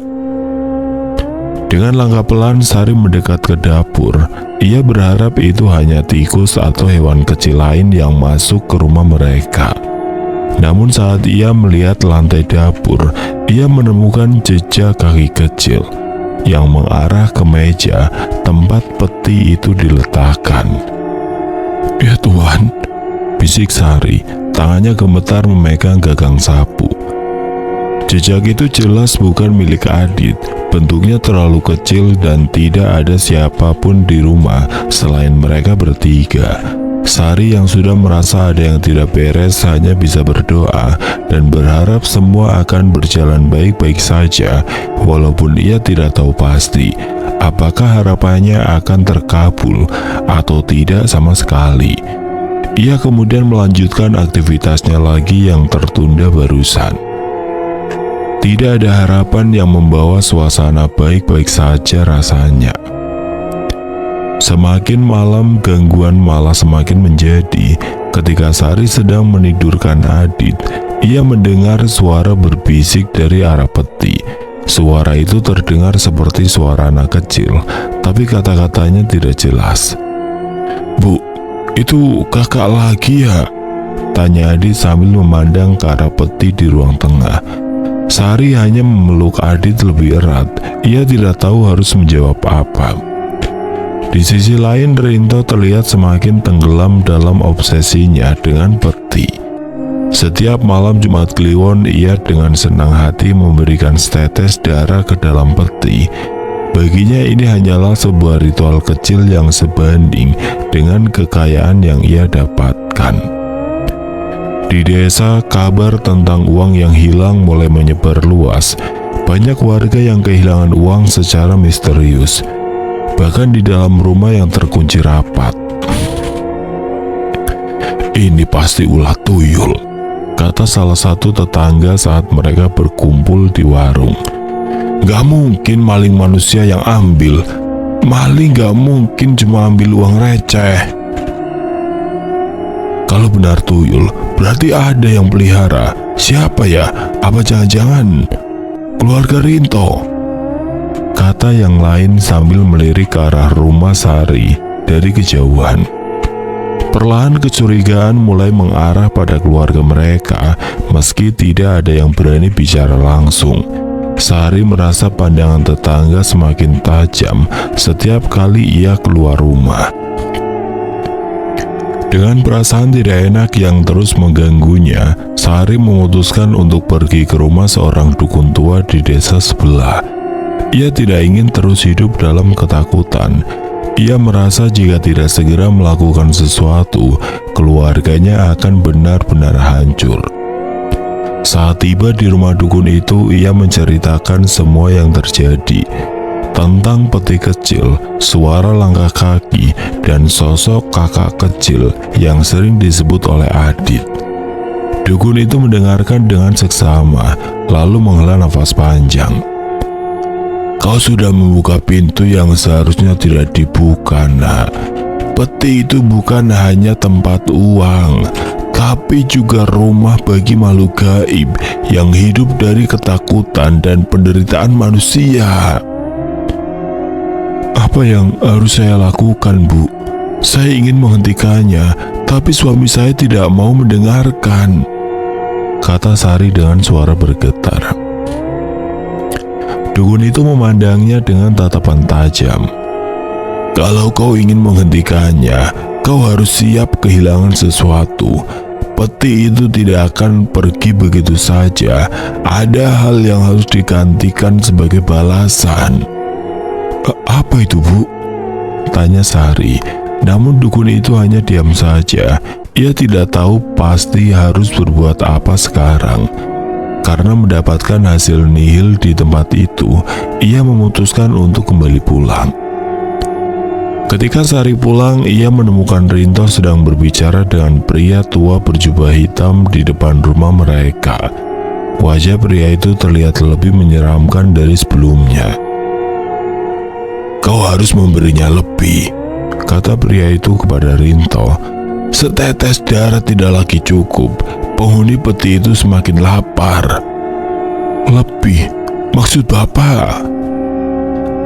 Dengan langkah pelan, Sari mendekat ke dapur. Ia berharap itu hanya tikus atau hewan kecil lain yang masuk ke rumah mereka. Namun saat ia melihat lantai dapur, ia menemukan jejak kaki kecil yang mengarah ke meja tempat peti itu diletakkan. "Ya Tuhan," bisik Sari, tangannya gemetar memegang gagang sapu. Jejak itu jelas bukan milik Adit. Bentuknya terlalu kecil dan tidak ada siapapun di rumah selain mereka bertiga. Sari yang sudah merasa ada yang tidak beres hanya bisa berdoa dan berharap semua akan berjalan baik-baik saja, walaupun ia tidak tahu pasti apakah harapannya akan terkabul atau tidak sama sekali. Ia kemudian melanjutkan aktivitasnya lagi yang tertunda barusan. Tidak ada harapan yang membawa suasana baik-baik saja rasanya. Semakin malam, gangguan malah semakin menjadi. Ketika Sari sedang menidurkan Adit, ia mendengar suara berbisik dari arah peti. Suara itu terdengar seperti suara anak kecil, tapi kata-katanya tidak jelas. "Bu, itu kakak lagi ya?" tanya Adit sambil memandang ke arah peti di ruang tengah. Sari hanya memeluk Adit lebih erat. Ia tidak tahu harus menjawab apa. Di sisi lain, Rinto terlihat semakin tenggelam dalam obsesinya dengan peti. Setiap malam Jumat Kliwon, ia dengan senang hati memberikan setetes darah ke dalam peti. Baginya ini hanyalah sebuah ritual kecil yang sebanding dengan kekayaan yang ia dapatkan. Di desa, kabar tentang uang yang hilang mulai menyebar luas. Banyak warga yang kehilangan uang secara misterius, bahkan di dalam rumah yang terkunci rapat. "Ini pasti ulah tuyul," kata salah satu tetangga saat mereka berkumpul di warung. "Gak mungkin maling manusia yang ambil. Maling gak mungkin cuma ambil uang receh. Kalau benar tuyul, berarti ada yang pelihara. Siapa ya? Apa jangan-jangan keluarga Rinto?" kata yang lain sambil melirik ke arah rumah Sari dari kejauhan. Perlahan kecurigaan mulai mengarah pada keluarga mereka, meski tidak ada yang berani bicara langsung. Sari merasa pandangan tetangga semakin tajam setiap kali ia keluar rumah. Dengan perasaan tidak enak yang terus mengganggunya, Sari memutuskan untuk pergi ke rumah seorang dukun tua di desa sebelah. Ia tidak ingin terus hidup dalam ketakutan. Ia merasa jika tidak segera melakukan sesuatu, keluarganya akan benar-benar hancur. Saat tiba di rumah dukun itu, ia menceritakan semua yang terjadi. Tentang peti kecil, suara langkah kaki, dan sosok kakak kecil yang sering disebut oleh Adit. Dukun itu mendengarkan dengan seksama, lalu menghela nafas panjang. Kau sudah membuka pintu yang seharusnya tidak dibuka, nak. Peti itu bukan hanya tempat uang, tapi juga rumah bagi makhluk gaib yang hidup dari ketakutan dan penderitaan manusia. Apa yang harus saya lakukan, Bu? Saya ingin menghentikannya, tapi suami saya tidak mau mendengarkan, kata Sari dengan suara bergetar. Dukun itu memandangnya dengan tatapan tajam. Kalau kau ingin menghentikannya, kau harus siap kehilangan sesuatu. Peti itu tidak akan pergi begitu saja. Ada hal yang harus digantikan sebagai balasan. Apa itu, Bu? Tanya Sari. Namun dukun itu hanya diam saja. Ia tidak tahu pasti harus berbuat apa sekarang. Karena mendapatkan hasil nihil di tempat itu, ia memutuskan untuk kembali pulang. Ketika Sari pulang, ia menemukan Rinto sedang berbicara dengan pria tua berjubah hitam di depan rumah mereka. Wajah pria itu terlihat lebih menyeramkan dari sebelumnya. Kau harus memberinya lebih, kata pria itu kepada Rinto. Setetes darah tidak lagi cukup. Penghuni peti itu semakin lapar. Lebih? Maksud Bapak?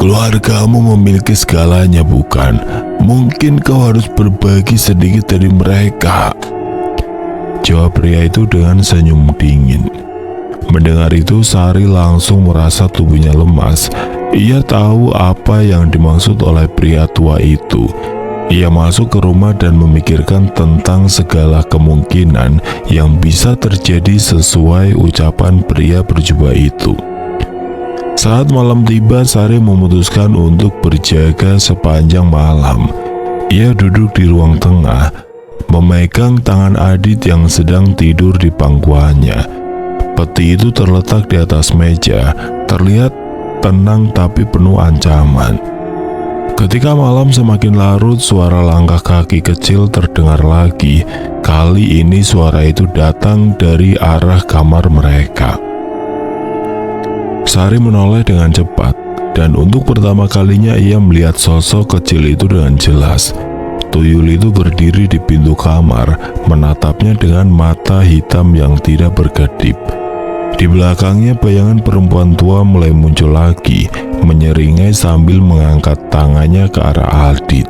Keluargamu memiliki segalanya, bukan? Mungkin kau harus berbagi sedikit dari mereka, jawab pria itu dengan senyum dingin. Mendengar itu, Sari langsung merasa tubuhnya lemas. Ia tahu apa yang dimaksud oleh pria tua itu. Ia masuk ke rumah dan memikirkan tentang segala kemungkinan yang bisa terjadi sesuai ucapan pria berjubah itu. Saat malam tiba, Sari memutuskan untuk berjaga sepanjang malam. Ia duduk di ruang tengah, memegang tangan Adit yang sedang tidur di pangkuannya. Peti itu terletak di atas meja, terlihat tenang tapi penuh ancaman. Ketika malam semakin larut, suara langkah kaki kecil terdengar lagi. Kali ini suara itu datang dari arah kamar mereka. Sari menoleh dengan cepat, dan untuk pertama kalinya ia melihat sosok kecil itu dengan jelas. Tuyul itu berdiri di pintu kamar, menatapnya dengan mata hitam yang tidak berkedip. Di belakangnya bayangan perempuan tua mulai muncul lagi, menyeringai sambil mengangkat tangannya ke arah Adit.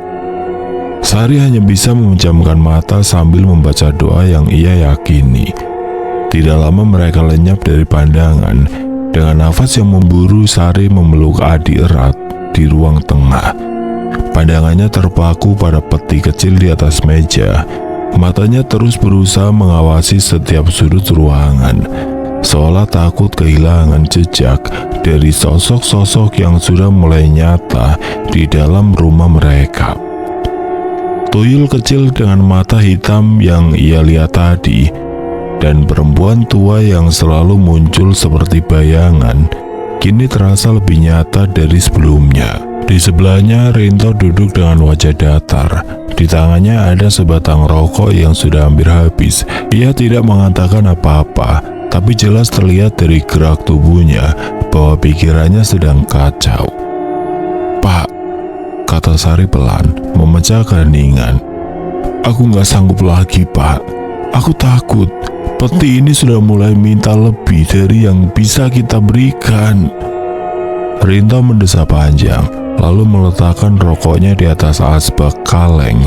Sari hanya bisa memejamkan mata sambil membaca doa yang ia yakini. Tidak lama mereka lenyap dari pandangan. Dengan nafas yang memburu, Sari memeluk Adit erat di ruang tengah. Pandangannya terpaku pada peti kecil di atas meja. Matanya terus berusaha mengawasi setiap sudut ruangan, seolah takut kehilangan jejak dari sosok-sosok yang sudah mulai nyata di dalam rumah mereka. Tuyul kecil dengan mata hitam yang ia lihat tadi, dan perempuan tua yang selalu muncul seperti bayangan, kini terasa lebih nyata dari sebelumnya. Di sebelahnya, Rinto duduk dengan wajah datar. Di tangannya ada sebatang rokok yang sudah hampir habis. Ia tidak mengatakan apa-apa, tapi jelas terlihat dari gerak tubuhnya bahwa pikirannya sedang kacau. Pak, kata Sari pelan, memecah keheningan. Aku gak sanggup lagi, Pak. Aku takut. Peti ini sudah mulai minta lebih dari yang bisa kita berikan. Rinto mendesah panjang, lalu meletakkan rokoknya di atas asbak kaleng.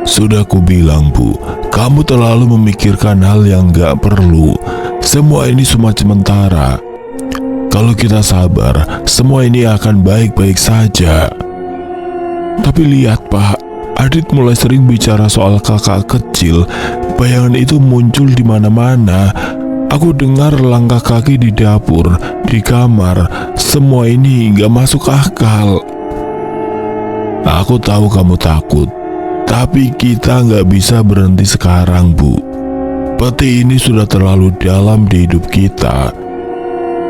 Sudah kubilang, Bu, kamu terlalu memikirkan hal yang gak perlu. Semua ini cuma sementara. Kalau kita sabar, semua ini akan baik-baik saja. Tapi lihat, Pak, Adit mulai sering bicara soal kakak kecil. Bayangan itu muncul di mana-mana. Aku dengar langkah kaki di dapur, di kamar. Semua ini gak masuk akal. Aku tahu kamu takut, tapi kita gak bisa berhenti sekarang, Bu. Peti ini sudah terlalu dalam di hidup kita,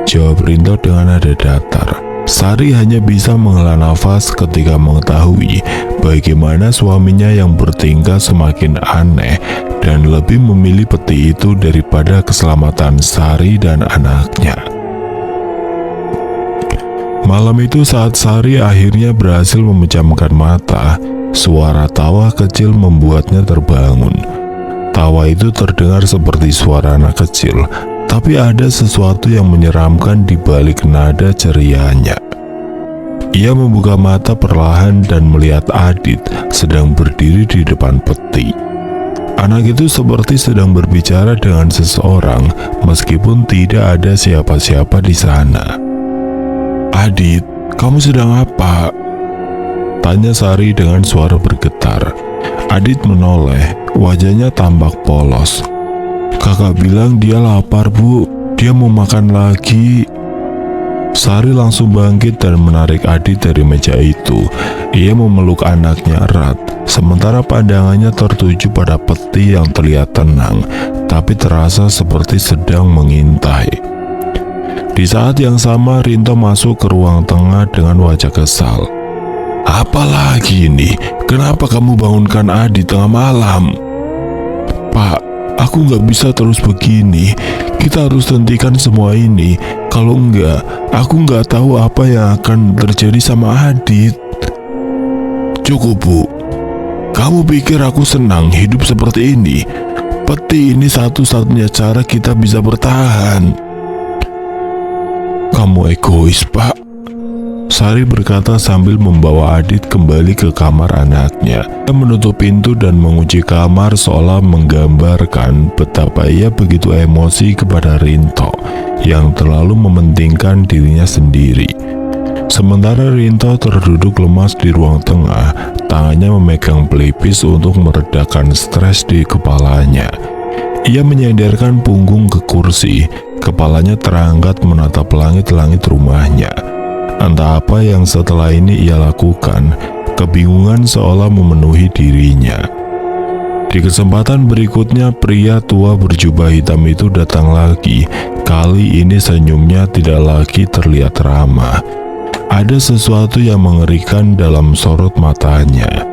jawab Rinto dengan nada datar. Sari hanya bisa menghela nafas ketika mengetahui bagaimana suaminya yang bertingkah semakin aneh dan lebih memilih peti itu daripada keselamatan Sari dan anaknya. Malam itu saat Sari akhirnya berhasil memejamkan mata, suara tawa kecil membuatnya terbangun. Tawa itu terdengar seperti suara anak kecil, tapi ada sesuatu yang menyeramkan di balik nada cerianya. Ia membuka mata perlahan dan melihat Adit sedang berdiri di depan peti. Anak itu seperti sedang berbicara dengan seseorang meskipun tidak ada siapa-siapa di sana. "Adit, kamu sedang apa?" tanya Sari dengan suara bergetar. Adit menoleh, wajahnya tampak polos. "Kakak bilang dia lapar, Bu. Dia mau makan lagi." Sari langsung bangkit dan menarik Adit dari meja itu. Ia memeluk anaknya erat, sementara pandangannya tertuju pada peti yang terlihat tenang, tapi terasa seperti sedang mengintai. Di saat yang sama, Rinto masuk ke ruang tengah dengan wajah kesal. "Apalagi ini? Kenapa kamu bangunkan Adit tengah malam?" "Pak, aku gak bisa terus begini. Kita harus hentikan semua ini. Kalau enggak, aku gak tahu apa yang akan terjadi sama Adit." "Cukup, Bu. Kamu pikir aku senang hidup seperti ini? Peti ini satu-satunya cara kita bisa bertahan." "Kamu egois, Pak," Sari berkata sambil membawa Adit kembali ke kamar anaknya. Ia menutup pintu dan mengunci kamar seolah menggambarkan betapa ia begitu emosi kepada Rinto yang terlalu mementingkan dirinya sendiri. Sementara Rinto terduduk lemas di ruang tengah, tangannya memegang pelipis untuk meredakan stres di kepalanya. Ia menyandarkan punggung ke kursi, kepalanya terangkat menatap langit-langit rumahnya. Entah apa yang setelah ini ia lakukan, kebingungan seolah memenuhi dirinya. Di kesempatan berikutnya, pria tua berjubah hitam itu datang lagi. Kali ini senyumnya tidak lagi terlihat ramah. Ada sesuatu yang mengerikan dalam sorot matanya.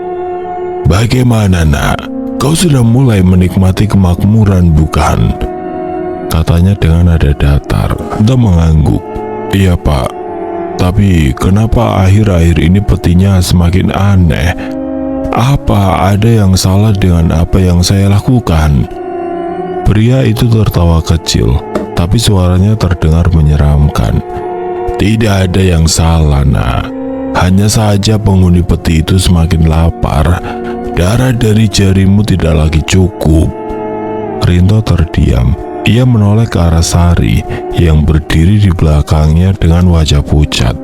"Bagaimana, Nak? Kau sudah mulai menikmati kemakmuran, bukan?" katanya dengan nada datar. Dia mengangguk. "Iya, Pak. Tapi kenapa akhir-akhir ini petinya semakin aneh? Apa ada yang salah dengan apa yang saya lakukan?" Pria itu tertawa kecil, tapi suaranya terdengar menyeramkan. "Tidak ada yang salah, Nak. Hanya saja penghuni peti itu semakin lapar. Darah dari jarimu tidak lagi cukup." Rinto terdiam. Ia menoleh ke arah Sari yang berdiri di belakangnya dengan wajah pucat.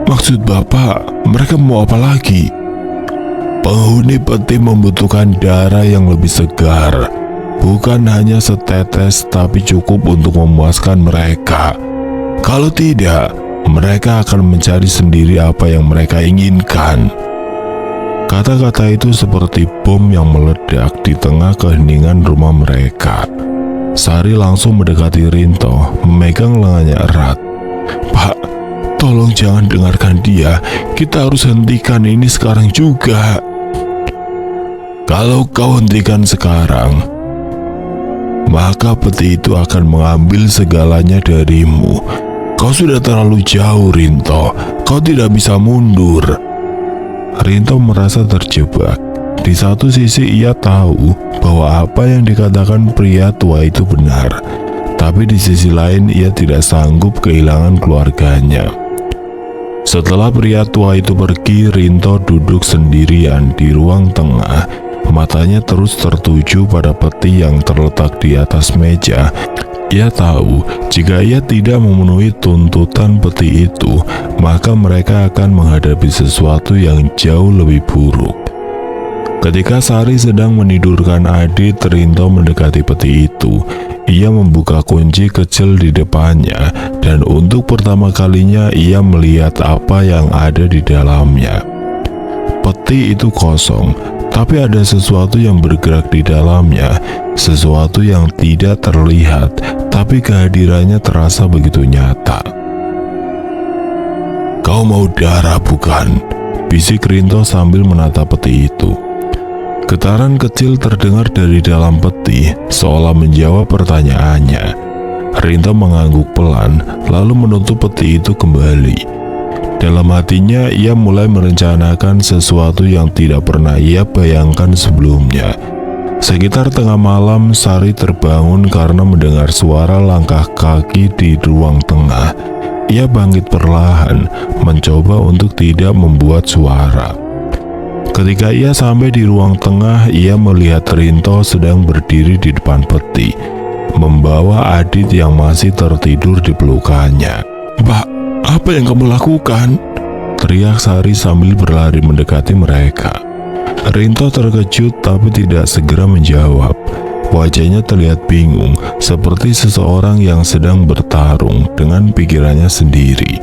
"Maksud Bapak, mereka mau apa lagi?" "Penghuni peti membutuhkan darah yang lebih segar. Bukan hanya setetes, tapi cukup untuk memuaskan mereka. Kalau tidak, mereka akan mencari sendiri apa yang mereka inginkan." Kata-kata itu seperti bom yang meledak di tengah keheningan rumah mereka. Sari langsung mendekati Rinto, memegang lengannya erat. "Pak, tolong jangan dengarkan dia. Kita harus hentikan ini sekarang juga." "Kalau kau hentikan sekarang, maka peti itu akan mengambil segalanya darimu. Kau sudah terlalu jauh, Rinto. Kau tidak bisa mundur." Rinto merasa terjebak. Di satu sisi ia tahu bahwa apa yang dikatakan pria tua itu benar, tapi di sisi lain ia tidak sanggup kehilangan keluarganya. Setelah pria tua itu pergi, Rinto duduk sendirian di ruang tengah. Matanya terus tertuju pada peti yang terletak di atas meja. Ia tahu jika ia tidak memenuhi tuntutan peti itu, maka mereka akan menghadapi sesuatu yang jauh lebih buruk. Ketika Sari sedang menidurkan Adit, Rinto mendekati peti itu. Ia membuka kunci kecil di depannya, dan untuk pertama kalinya ia melihat apa yang ada di dalamnya. Peti itu kosong, tapi ada sesuatu yang bergerak di dalamnya, sesuatu yang tidak terlihat, tapi kehadirannya terasa begitu nyata. "Kau mau darah, bukan?" bisik Rinto sambil menatap peti itu. Getaran kecil terdengar dari dalam peti, seolah menjawab pertanyaannya. Rinto mengangguk pelan, lalu menutup peti itu kembali. Dalam hatinya, ia mulai merencanakan sesuatu yang tidak pernah ia bayangkan sebelumnya. Sekitar tengah malam, Sari terbangun karena mendengar suara langkah kaki di ruang tengah. Ia bangkit perlahan, mencoba untuk tidak membuat suara. Ketika ia sampai di ruang tengah, ia melihat Rinto sedang berdiri di depan peti, membawa Adit yang masih tertidur di pelukannya. "Mbak, apa yang kamu lakukan?" teriak Sari sambil berlari mendekati mereka. Rinto terkejut tapi tidak segera menjawab. Wajahnya terlihat bingung, seperti seseorang yang sedang bertarung dengan pikirannya sendiri.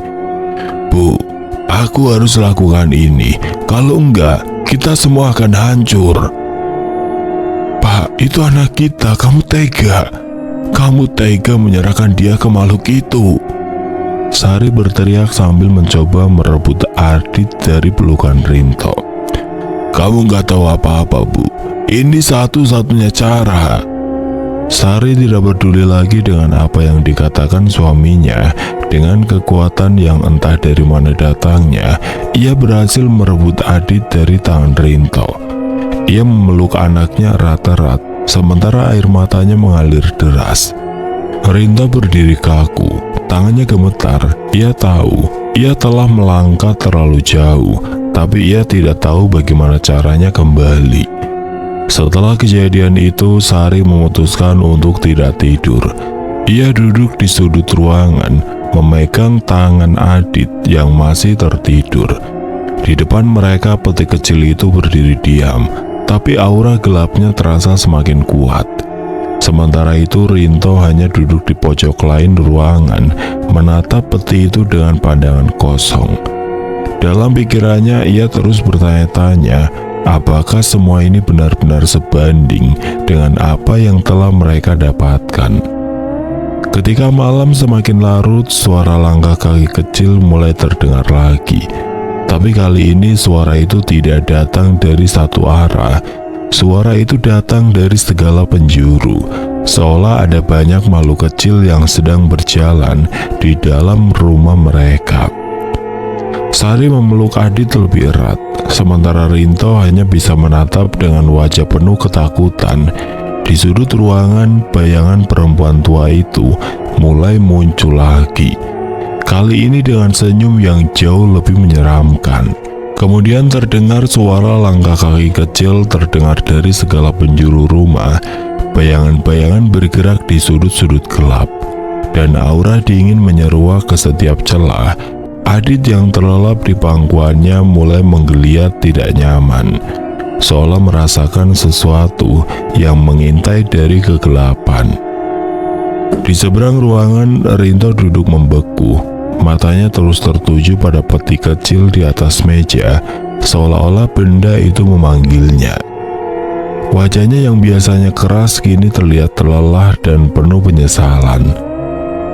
"Bu, aku harus lakukan ini. Kalau enggak, kita semua akan hancur." "Pak, itu anak kita. Kamu tega. Kamu tega menyerahkan dia ke makhluk itu." Sari berteriak sambil mencoba merebut Adit dari pelukan Rinto. "Kamu nggak tahu apa-apa, Bu. Ini satu-satunya cara." Sari tidak peduli lagi dengan apa yang dikatakan suaminya. Dengan kekuatan yang entah dari mana datangnya, ia berhasil merebut Adit dari tangan Rinto. Ia memeluk anaknya erat-erat, sementara air matanya mengalir deras. Rinto berdiri kaku, tangannya gemetar. Ia tahu ia telah melangkah terlalu jauh, tapi ia tidak tahu bagaimana caranya kembali. Setelah kejadian itu, Sari memutuskan untuk tidak tidur. Ia duduk di sudut ruangan, memegang tangan Adit yang masih tertidur. Di depan mereka, peti kecil itu berdiri diam, tapi aura gelapnya terasa semakin kuat. Sementara itu, Rinto hanya duduk di pojok lain ruangan, menatap peti itu dengan pandangan kosong. Dalam pikirannya, ia terus bertanya-tanya, apakah semua ini benar-benar sebanding dengan apa yang telah mereka dapatkan. Ketika malam semakin larut, suara langkah kaki kecil mulai terdengar lagi. Tapi kali ini suara itu tidak datang dari satu arah. Suara itu datang dari segala penjuru, seolah ada banyak makhluk kecil yang sedang berjalan di dalam rumah mereka. Sari memeluk Adit lebih erat, sementara Rinto hanya bisa menatap dengan wajah penuh ketakutan. Di sudut ruangan, bayangan perempuan tua itu mulai muncul lagi. Kali ini dengan senyum yang jauh lebih menyeramkan. Kemudian terdengar suara langkah kaki kecil terdengar dari segala penjuru rumah. Bayangan-bayangan bergerak di sudut-sudut gelap, dan aura dingin menyeruak ke setiap celah. Adit yang terlelap di pangkuannya mulai menggeliat tidak nyaman, seolah merasakan sesuatu yang mengintai dari kegelapan. Di seberang ruangan, Rinto duduk membeku. Matanya terus tertuju pada peti kecil di atas meja, seolah-olah benda itu memanggilnya. Wajahnya yang biasanya keras kini terlihat terlelah dan penuh penyesalan.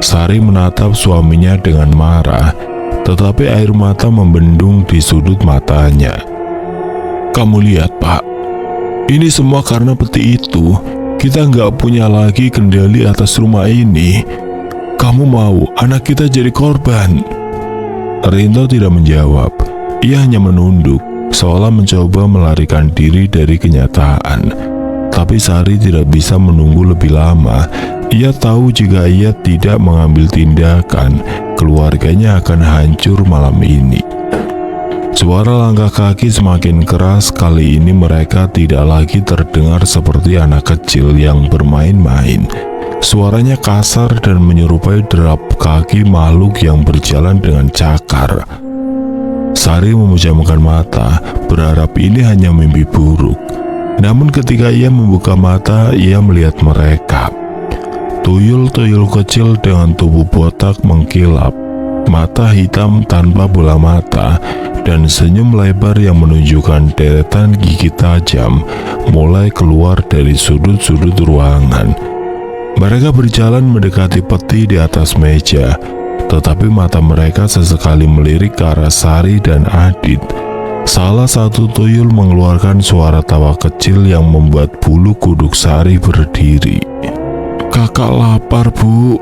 Sari menatap suaminya dengan marah, tetapi air mata membendung di sudut matanya. "Kamu lihat, Pak, ini semua karena peti itu. Kita nggak punya lagi kendali atas rumah ini. Kamu mau anak kita jadi korban?" Rinto tidak menjawab. Ia hanya menunduk, seolah mencoba melarikan diri dari kenyataan. Tapi Sari tidak bisa menunggu lebih lama. Ia tahu jika ia tidak mengambil tindakan, keluarganya akan hancur malam ini. Suara langkah kaki semakin keras. Kali ini mereka tidak lagi terdengar seperti anak kecil yang bermain-main. Suaranya kasar dan menyerupai derap kaki makhluk yang berjalan dengan cakar. Sari memejamkan mata, berharap ini hanya mimpi buruk. Namun ketika ia membuka mata, ia melihat mereka. Tuyul-tuyul kecil dengan tubuh botak mengkilap, mata hitam tanpa bola mata, dan senyum lebar yang menunjukkan deretan gigi tajam mulai keluar dari sudut-sudut ruangan. Mereka berjalan mendekati peti di atas meja, tetapi mata mereka sesekali melirik ke arah Sari dan Adit. Salah satu tuyul mengeluarkan suara tawa kecil yang membuat bulu kuduk Sari berdiri. "Kakak lapar, Bu,"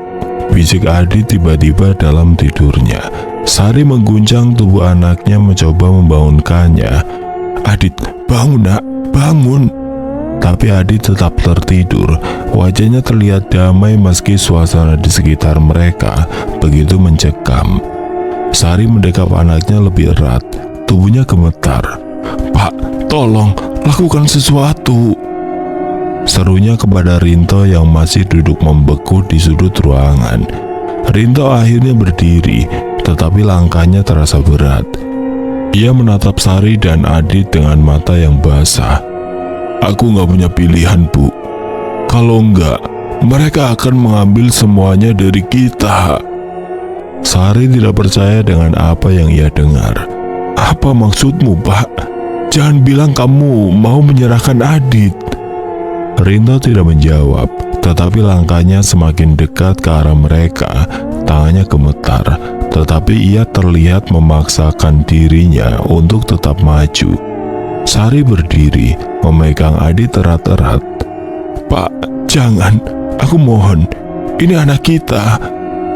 bisik Adit tiba-tiba dalam tidurnya. Sari mengguncang tubuh anaknya mencoba membangunkannya. "Adit, bangun nak, bangun." Tapi Adit tetap tertidur. Wajahnya terlihat damai meski suasana di sekitar mereka begitu mencekam. Sari mendekap anaknya lebih erat. Tubuhnya gemetar. "Pak, tolong, lakukan sesuatu," serunya kepada Rinto yang masih duduk membeku di sudut ruangan. Rinto akhirnya berdiri, tetapi langkahnya terasa berat. Ia menatap Sari dan Adit dengan mata yang basah. "Aku nggak punya pilihan, Bu. Kalau enggak, mereka akan mengambil semuanya dari kita." Sari tidak percaya dengan apa yang ia dengar. "Apa maksudmu, Pak? Jangan bilang kamu mau menyerahkan Adit." Rinto tidak menjawab, tetapi langkahnya semakin dekat ke arah mereka. Tangannya gemetar, tetapi ia terlihat memaksakan dirinya untuk tetap maju. Sari berdiri, memegang Adit erat-erat. "Pak, jangan, aku mohon. Ini anak kita.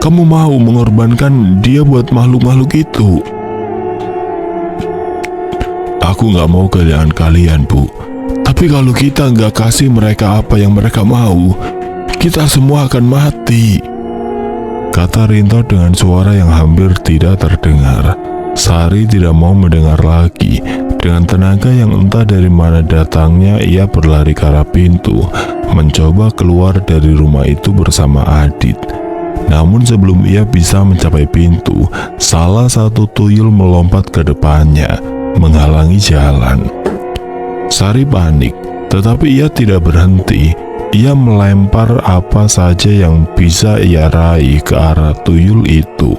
Kamu mau mengorbankan dia buat makhluk-makhluk itu?" "Aku nggak mau kehilangan kalian, Bu. Tapi kalau kita nggak kasih mereka apa yang mereka mau, kita semua akan mati," kata Rinto dengan suara yang hampir tidak terdengar. Sari tidak mau mendengar lagi. Dengan tenaga yang entah dari mana datangnya, ia berlari ke arah pintu, mencoba keluar dari rumah itu bersama Adit. Namun sebelum ia bisa mencapai pintu, salah satu tuyul melompat ke depannya, menghalangi jalan. Sari panik, tetapi ia tidak berhenti. Ia melempar apa saja yang bisa ia raih ke arah tuyul itu.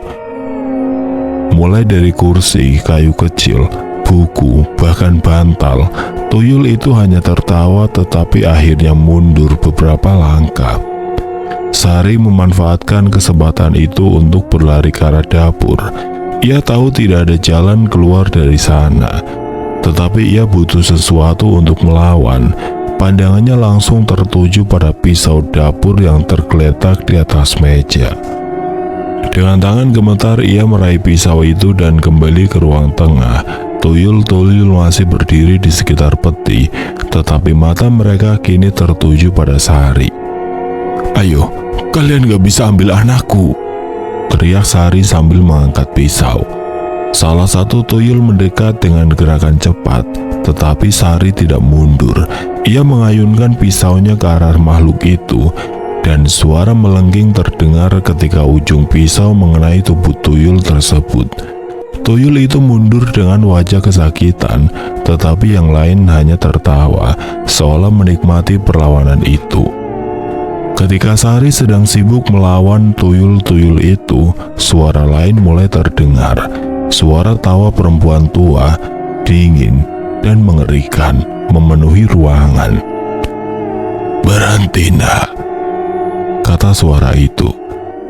Mulai dari kursi, kayu kecil, buku, bahkan bantal. Tuyul itu hanya tertawa tetapi akhirnya mundur beberapa langkah. Sari memanfaatkan kesempatan itu untuk berlari ke arah dapur. Ia tahu tidak ada jalan keluar dari sana, tetapi ia butuh sesuatu untuk melawan. Pandangannya langsung tertuju pada pisau dapur yang tergeletak di atas meja. Dengan tangan gemetar ia meraih pisau itu dan kembali ke ruang tengah. Tuyul-tuyul masih berdiri di sekitar peti, tetapi mata mereka kini tertuju pada Sari. "Ayo, kalian gak bisa ambil anakku," teriak Sari sambil mengangkat pisau. Salah satu tuyul mendekat dengan gerakan cepat, tetapi Sari tidak mundur. Ia mengayunkan pisaunya ke arah makhluk itu, dan suara melengking terdengar ketika ujung pisau mengenai tubuh tuyul tersebut. Tuyul itu mundur dengan wajah kesakitan, tetapi yang lain hanya tertawa, seolah menikmati perlawanan itu. Ketika Sari sedang sibuk melawan tuyul-tuyul itu, suara lain mulai terdengar. Suara tawa perempuan tua, dingin, dan mengerikan memenuhi ruangan. "Berhenti, nak," kata suara itu.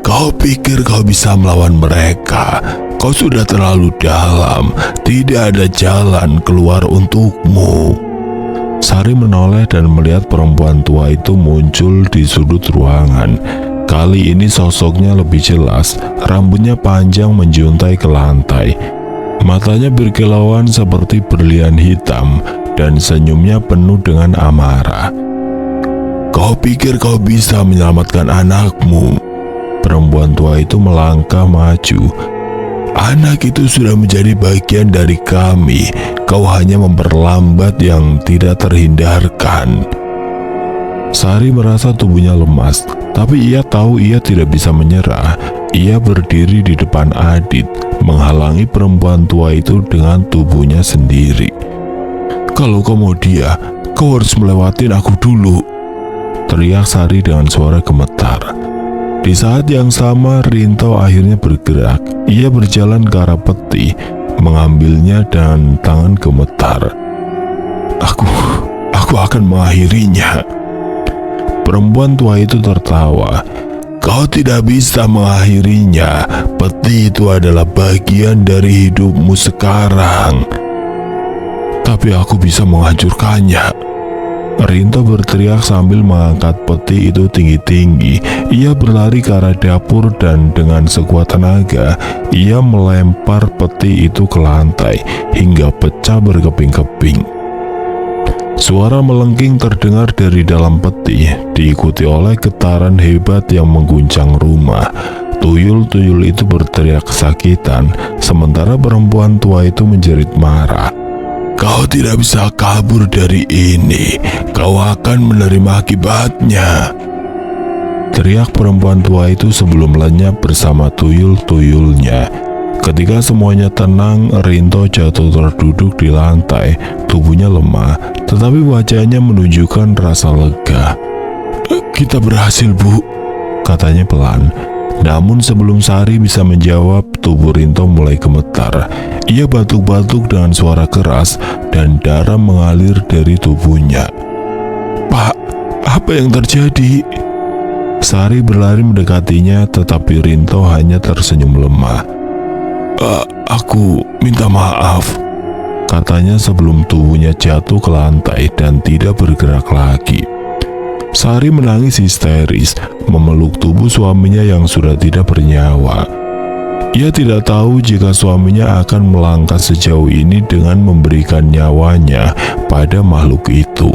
"Kau pikir kau bisa melawan mereka? Kau sudah terlalu dalam. Tidak ada jalan keluar untukmu." Sari menoleh dan melihat perempuan tua itu muncul di sudut ruangan. Kali ini sosoknya lebih jelas. Rambutnya panjang menjuntai ke lantai. Matanya berkilauan seperti berlian hitam, dan senyumnya penuh dengan amarah. "Kau pikir kau bisa menyelamatkan anakmu?" Perempuan tua itu melangkah maju. "Anak itu sudah menjadi bagian dari kami. Kau hanya memperlambat yang tidak terhindarkan." Sari merasa tubuhnya lemas, tapi ia tahu ia tidak bisa menyerah. Ia berdiri di depan Adit, menghalangi perempuan tua itu dengan tubuhnya sendiri. "Kalau kau mau dia, kau harus melewatin aku dulu," teriak Sari dengan suara gemetar. Di saat yang sama, Rinto akhirnya bergerak. Ia berjalan ke arah peti, mengambilnya dan tangan gemetar. Aku akan mengakhirinya." Perempuan tua itu tertawa. "Kau tidak bisa mengakhirinya. Peti itu adalah bagian dari hidupmu sekarang." "Tapi aku bisa menghancurkannya," Rinto berteriak sambil mengangkat peti itu tinggi-tinggi. Ia berlari ke arah dapur dan dengan sekuat tenaga, ia melempar peti itu ke lantai hingga pecah berkeping-keping. Suara melengking terdengar dari dalam peti, diikuti oleh getaran hebat yang mengguncang rumah. Tuyul-tuyul itu berteriak kesakitan, sementara perempuan tua itu menjerit marah. "Kau tidak bisa kabur dari ini. Kau akan menerima akibatnya," teriak perempuan tua itu sebelum lenyap bersama tuyul-tuyulnya. Ketika semuanya tenang, Rinto jatuh terduduk di lantai. Tubuhnya lemah, tetapi wajahnya menunjukkan rasa lega. "Kita berhasil, Bu," katanya pelan. Namun sebelum Sari bisa menjawab, tubuh Rinto mulai gemetar. Ia batuk-batuk dengan suara keras dan darah mengalir dari tubuhnya. "Pak, apa yang terjadi?" Sari berlari mendekatinya, tetapi Rinto hanya tersenyum lemah. Aku minta maaf," katanya sebelum tubuhnya jatuh ke lantai dan tidak bergerak lagi. Sari menangis histeris, memeluk tubuh suaminya yang sudah tidak bernyawa. Ia tidak tahu jika suaminya akan melangkah sejauh ini dengan memberikan nyawanya pada makhluk itu.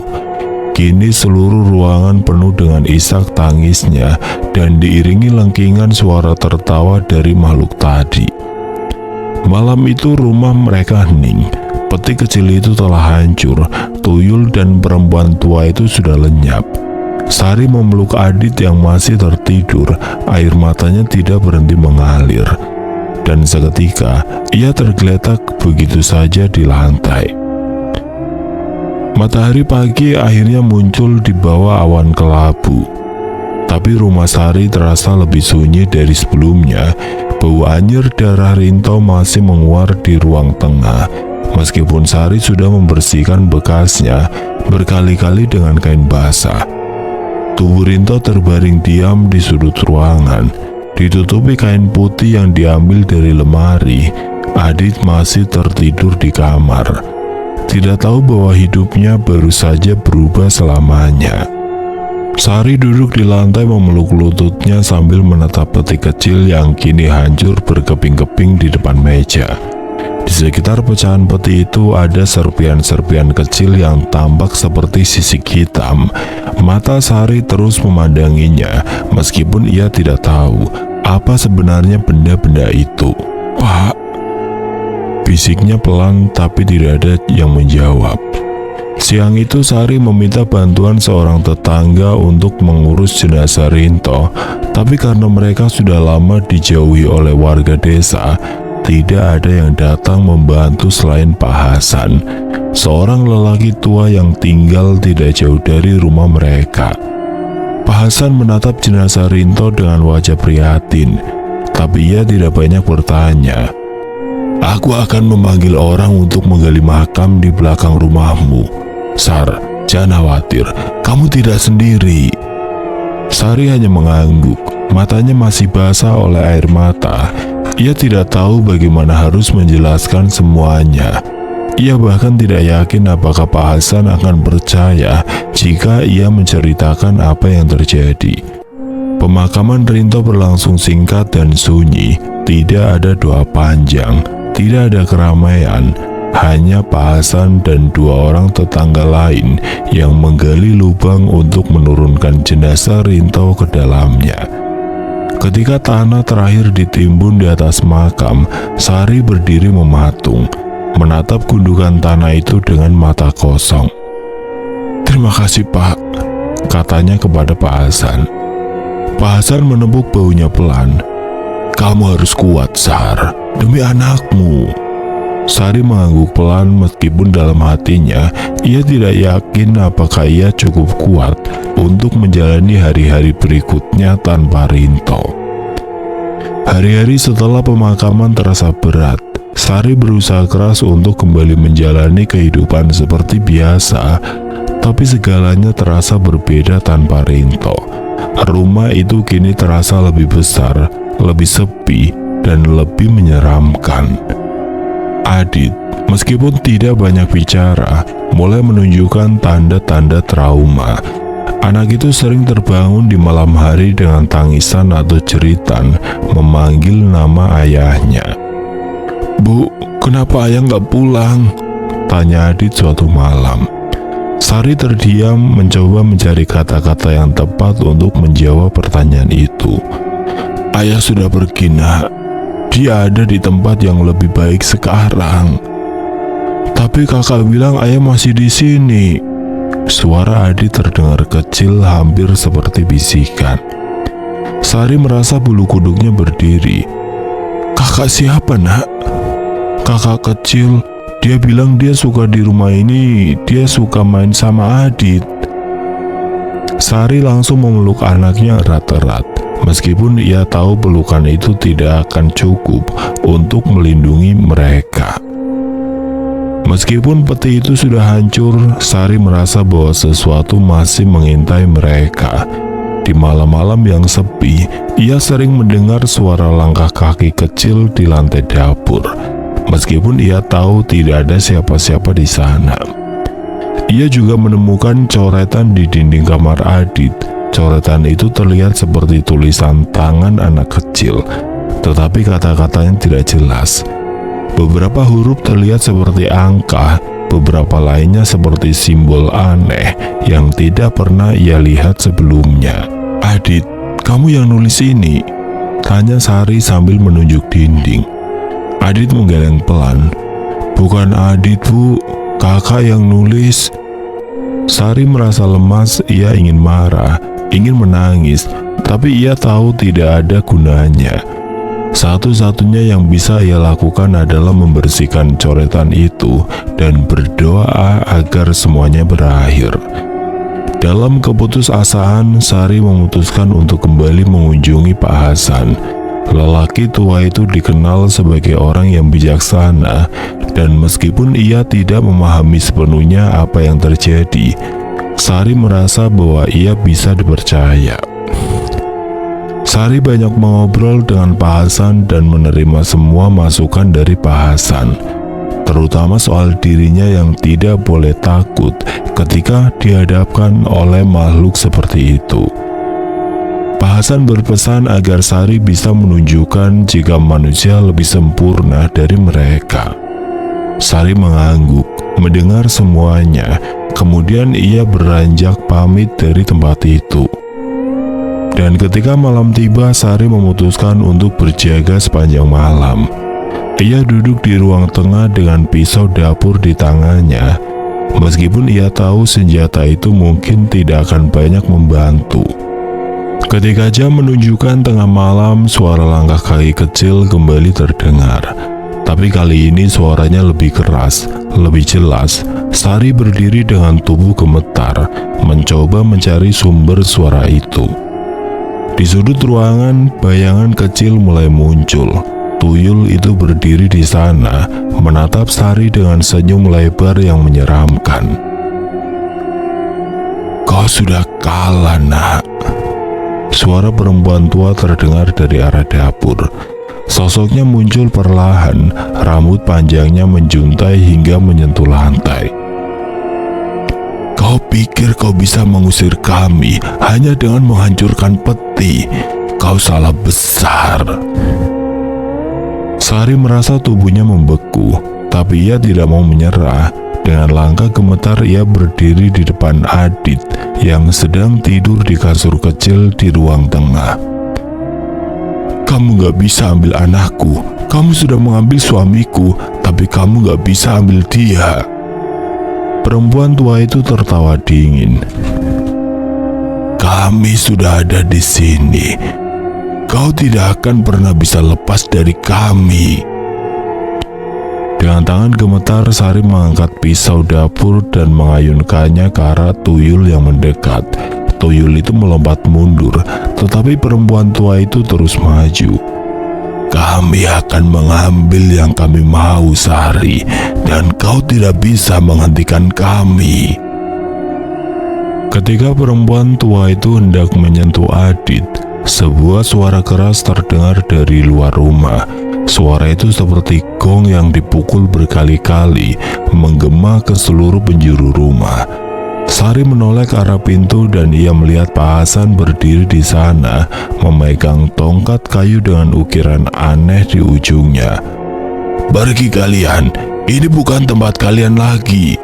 Kini seluruh ruangan penuh dengan isak tangisnya dan diiringi lengkingan suara tertawa dari makhluk tadi. Malam itu rumah mereka hening. Peti kecil itu telah hancur. Tuyul dan perempuan tua itu sudah lenyap. Sari memeluk Adit yang masih tertidur. Air matanya tidak berhenti mengalir. Dan seketika ia tergeletak begitu saja di lantai. Matahari pagi akhirnya muncul di bawah awan kelabu. Tapi rumah Sari terasa lebih sunyi dari sebelumnya. Bau anyir darah Rinto masih menguar di ruang tengah. Meskipun Sari sudah membersihkan bekasnya berkali-kali dengan kain basah. Tubuh Rinto terbaring diam di sudut ruangan, ditutupi kain putih yang diambil dari lemari. Adit masih tertidur di kamar, tidak tahu bahwa hidupnya baru saja berubah selamanya. Sari duduk di lantai memeluk lututnya sambil menatap peti kecil yang kini hancur berkeping-keping di depan meja. Di sekitar pecahan peti itu ada serpian-serpian kecil yang tampak seperti sisik hitam. Mata Sari terus memandanginya, meskipun ia tidak tahu apa sebenarnya benda-benda itu. "Pak," bisiknya pelan tapi tidak ada yang menjawab. Siang itu Sari meminta bantuan seorang tetangga untuk mengurus jenazah Rinto, tapi karena mereka sudah lama dijauhi oleh warga desa, tidak ada yang datang membantu selain Pak Hasan, seorang lelaki tua yang tinggal tidak jauh dari rumah mereka. Pak Hasan menatap jenazah Rinto dengan wajah prihatin, tapi ia tidak banyak bertanya. "Aku akan memanggil orang untuk menggali makam di belakang rumahmu. Sar, jangan khawatir, kamu tidak sendiri." Sari hanya mengangguk, matanya masih basah oleh air mata. Ia tidak tahu bagaimana harus menjelaskan semuanya. Ia bahkan tidak yakin apakah Pak Hasan akan percaya jika ia menceritakan apa yang terjadi. Pemakaman Rinto berlangsung singkat dan sunyi. Tidak ada doa panjang, tidak ada keramaian. Hanya Pak Hasan dan dua orang tetangga lain yang menggali lubang untuk menurunkan jenazah Rinto ke dalamnya. Ketika tanah terakhir ditimbun di atas makam, Sari berdiri mematung, menatap gundukan tanah itu dengan mata kosong. "Terima kasih, Pak," katanya kepada Pak Hasan. Pak Hasan menepuk bahunya pelan. "Kamu harus kuat, Sar, demi anakmu." Sari mengangguk pelan meskipun dalam hatinya ia tidak yakin apakah ia cukup kuat untuk menjalani hari-hari berikutnya tanpa Rinto. Hari-hari setelah pemakaman terasa berat. Sari berusaha keras untuk kembali menjalani kehidupan seperti biasa, tapi segalanya terasa berbeda tanpa Rinto. Rumah itu kini terasa lebih besar, lebih sepi, dan lebih menyeramkan. Adit, meskipun tidak banyak bicara, mulai menunjukkan tanda-tanda trauma. Anak itu sering terbangun di malam hari dengan tangisan atau jeritan memanggil nama ayahnya. "Bu, kenapa ayah nggak pulang?" tanya Adit suatu malam. Sari terdiam mencoba mencari kata-kata yang tepat untuk menjawab pertanyaan itu. "Ayah sudah pergi, Nak. Dia ada di tempat yang lebih baik sekarang." "Tapi kakak bilang ayah masih di sini." Suara Adit terdengar kecil, hampir seperti bisikan. Sari merasa bulu kuduknya berdiri. "Kakak siapa, Nak?" "Kakak kecil. Dia bilang dia suka di rumah ini. Dia suka main sama Adit." Sari langsung memeluk anaknya erat-erat. Meskipun ia tahu pelukan itu tidak akan cukup untuk melindungi mereka. Meskipun peti itu sudah hancur, Sari merasa bahwa sesuatu masih mengintai mereka. Di malam-malam yang sepi, ia sering mendengar suara langkah kaki kecil di lantai dapur. Meskipun ia tahu tidak ada siapa-siapa di sana. Ia juga menemukan coretan di dinding kamar Adit. Coretan itu terlihat seperti tulisan tangan anak kecil, tetapi kata-katanya tidak jelas. Beberapa huruf terlihat seperti angka, beberapa lainnya seperti simbol aneh yang tidak pernah ia lihat sebelumnya. "Adit, kamu yang nulis ini?" tanya Sari sambil menunjuk dinding. Adit menggeleng pelan. "Bukan Adit, Bu. Kakak yang nulis." Sari merasa lemas, ia ingin marah, ingin menangis, tapi ia tahu tidak ada gunanya. Satu-satunya yang bisa ia lakukan adalah membersihkan coretan itu dan berdoa agar semuanya berakhir. Dalam keputusasaan, Sari memutuskan untuk kembali mengunjungi Pak Hasan. Lelaki tua itu dikenal sebagai orang yang bijaksana, dan meskipun ia tidak memahami sepenuhnya apa yang terjadi, Sari merasa bahwa ia bisa dipercaya. Sari banyak mengobrol dengan Pak Hasan dan menerima semua masukan dari Pak Hasan, terutama soal dirinya yang tidak boleh takut ketika dihadapkan oleh makhluk seperti itu. Pak Hasan berpesan agar Sari bisa menunjukkan jika manusia lebih sempurna dari mereka. Sari mengangguk mendengar semuanya, kemudian ia beranjak pamit dari tempat itu. Dan ketika malam tiba, Sari memutuskan untuk berjaga sepanjang malam. Ia duduk di ruang tengah dengan pisau dapur di tangannya. Meskipun ia tahu senjata itu mungkin tidak akan banyak membantu. Ketika jam menunjukkan tengah malam, suara langkah kaki kecil kembali terdengar. Tapi kali ini suaranya lebih keras, lebih jelas. Sari berdiri dengan tubuh gemetar, mencoba mencari sumber suara itu. Di sudut ruangan, bayangan kecil mulai muncul. Tuyul itu berdiri di sana, menatap Sari dengan senyum lebar yang menyeramkan. "Kau sudah kalah, Nak." Suara perempuan tua terdengar dari arah dapur. Sosoknya muncul perlahan, rambut panjangnya menjuntai hingga menyentuh lantai. "Kau pikir kau bisa mengusir kami hanya dengan menghancurkan peti? Kau salah besar." Sari merasa tubuhnya membeku, tapi ia tidak mau menyerah. Dengan langkah gemetar ia berdiri di depan Adit yang sedang tidur di kasur kecil di ruang tengah. Kamu gak bisa ambil anakku. Kamu sudah mengambil suamiku, tapi kamu gak bisa ambil dia. Perempuan tua itu tertawa dingin. Kami sudah ada di sini. Kau tidak akan pernah bisa lepas dari kami. Dengan tangan gemetar, Sari mengangkat pisau dapur dan mengayunkannya ke arah tuyul yang mendekat. Tuyul itu melompat mundur, tetapi perempuan tua itu terus maju. Kami akan mengambil yang kami mau, Sari, dan kau tidak bisa menghentikan kami. Ketika perempuan tua itu hendak menyentuh Adit, sebuah suara keras terdengar dari luar rumah. Suara itu seperti gong yang dipukul berkali-kali, menggema ke seluruh penjuru rumah. Sari menoleh ke arah pintu dan ia melihat Pak Hasan berdiri di sana, memegang tongkat kayu dengan ukiran aneh di ujungnya. Pergi kalian, ini bukan tempat kalian lagi,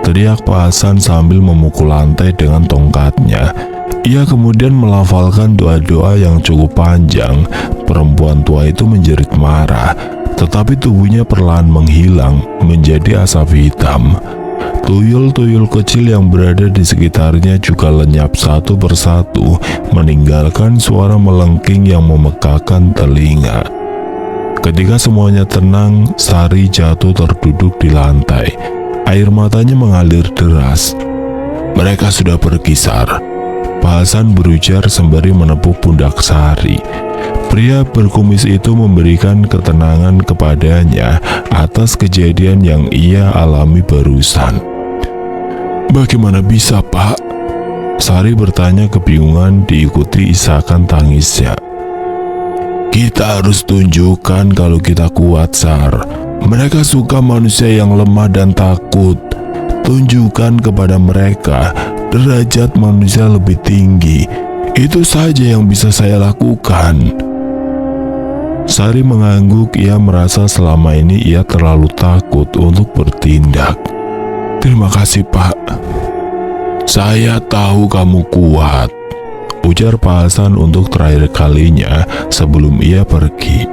teriak Pak Hasan sambil memukul lantai dengan tongkatnya. Ia kemudian melafalkan doa-doa yang cukup panjang. Perempuan tua itu menjerit marah, tetapi tubuhnya perlahan menghilang menjadi asap hitam. Tuyul-tuyul kecil yang berada di sekitarnya juga lenyap satu persatu, meninggalkan suara melengking yang memekakan telinga. Ketika semuanya tenang, Sari jatuh terduduk di lantai. Air matanya mengalir deras. Mereka sudah pergi, Sar. Pak Hasan berujar sembari menepuk pundak Sari. Pria berkumis itu memberikan ketenangan kepadanya atas kejadian yang ia alami barusan. Bagaimana bisa, Pak? Sari bertanya kebingungan diikuti isakan tangisnya. Kita harus tunjukkan kalau kita kuat, Sar. Mereka suka manusia yang lemah dan takut. Tunjukkan kepada mereka derajat manusia lebih tinggi. Itu saja yang bisa saya lakukan. Sari mengangguk. Ia merasa selama ini ia terlalu takut untuk bertindak. Terima kasih, Pak. Saya tahu kamu kuat, ujar Pak Hasan untuk terakhir kalinya sebelum ia pergi.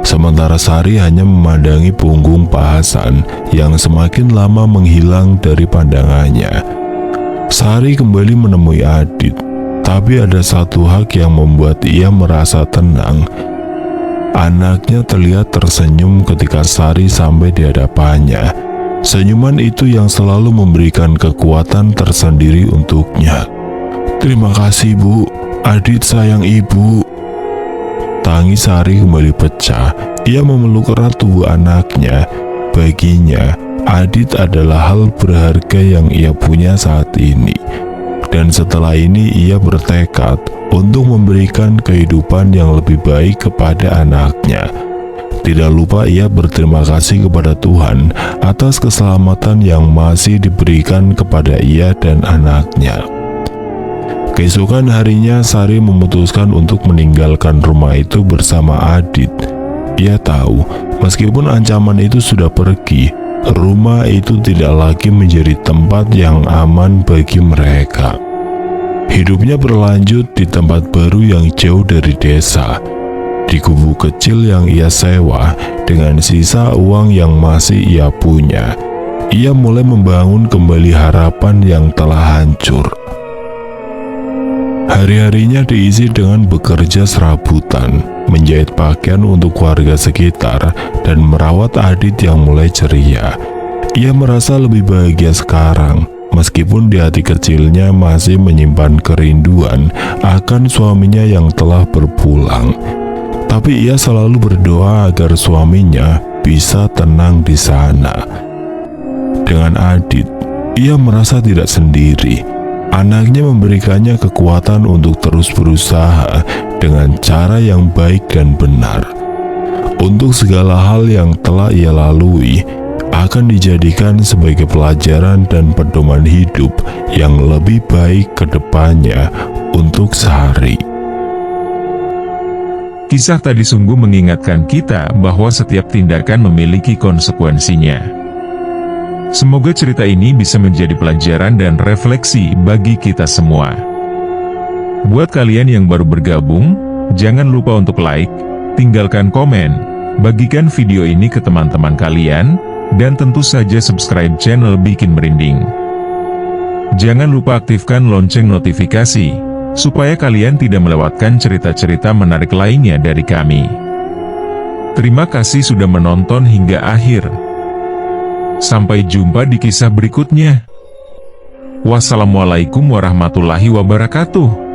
Sementara Sari hanya memandangi punggung Pak Hasan yang semakin lama menghilang dari pandangannya. Sari kembali menemui Adit, tapi ada satu hal yang membuat ia merasa tenang. Anaknya terlihat tersenyum ketika Sari sampai di hadapannya. Senyuman itu yang selalu memberikan kekuatan tersendiri untuknya. Terima kasih, Bu. Adit sayang Ibu. Tangis Sari kembali pecah. Ia memeluk erat tubuh anaknya. Baginya, Adit adalah hal berharga yang ia punya saat ini. Dan setelah ini ia bertekad untuk memberikan kehidupan yang lebih baik kepada anaknya. Tidak lupa ia berterima kasih kepada Tuhan atas keselamatan yang masih diberikan kepada ia dan anaknya. Keesokan harinya Sari memutuskan untuk meninggalkan rumah itu bersama Adit. Ia tahu, meskipun ancaman itu sudah pergi, rumah itu tidak lagi menjadi tempat yang aman bagi mereka. Hidupnya berlanjut di tempat baru yang jauh dari desa. Di gubuk kecil yang ia sewa, dengan sisa uang yang masih ia punya, ia mulai membangun kembali harapan yang telah hancur. Hari-harinya diisi dengan bekerja serabutan, menjahit pakaian untuk warga sekitar, dan merawat Adit yang mulai ceria. Ia merasa lebih bahagia sekarang, meskipun di hati kecilnya masih menyimpan kerinduan akan suaminya yang telah berpulang. Tapi ia selalu berdoa agar suaminya bisa tenang di sana. Dengan Adit, ia merasa tidak sendiri. Anaknya memberikannya kekuatan untuk terus berusaha dengan cara yang baik dan benar. Untuk segala hal yang telah ia lalui akan dijadikan sebagai pelajaran dan pedoman hidup yang lebih baik ke depannya untuk Sari. Kisah tadi sungguh mengingatkan kita bahwa setiap tindakan memiliki konsekuensinya. Semoga cerita ini bisa menjadi pelajaran dan refleksi bagi kita semua. Buat kalian yang baru bergabung, Jangan lupa untuk like, tinggalkan komen, bagikan video ini ke teman-teman kalian, dan tentu saja subscribe channel Bikin Merinding. Jangan lupa aktifkan lonceng notifikasi, supaya kalian tidak melewatkan cerita-cerita menarik lainnya dari kami. Terima kasih sudah menonton hingga akhir. Sampai jumpa di kisah berikutnya. Wassalamualaikum warahmatullahi wabarakatuh.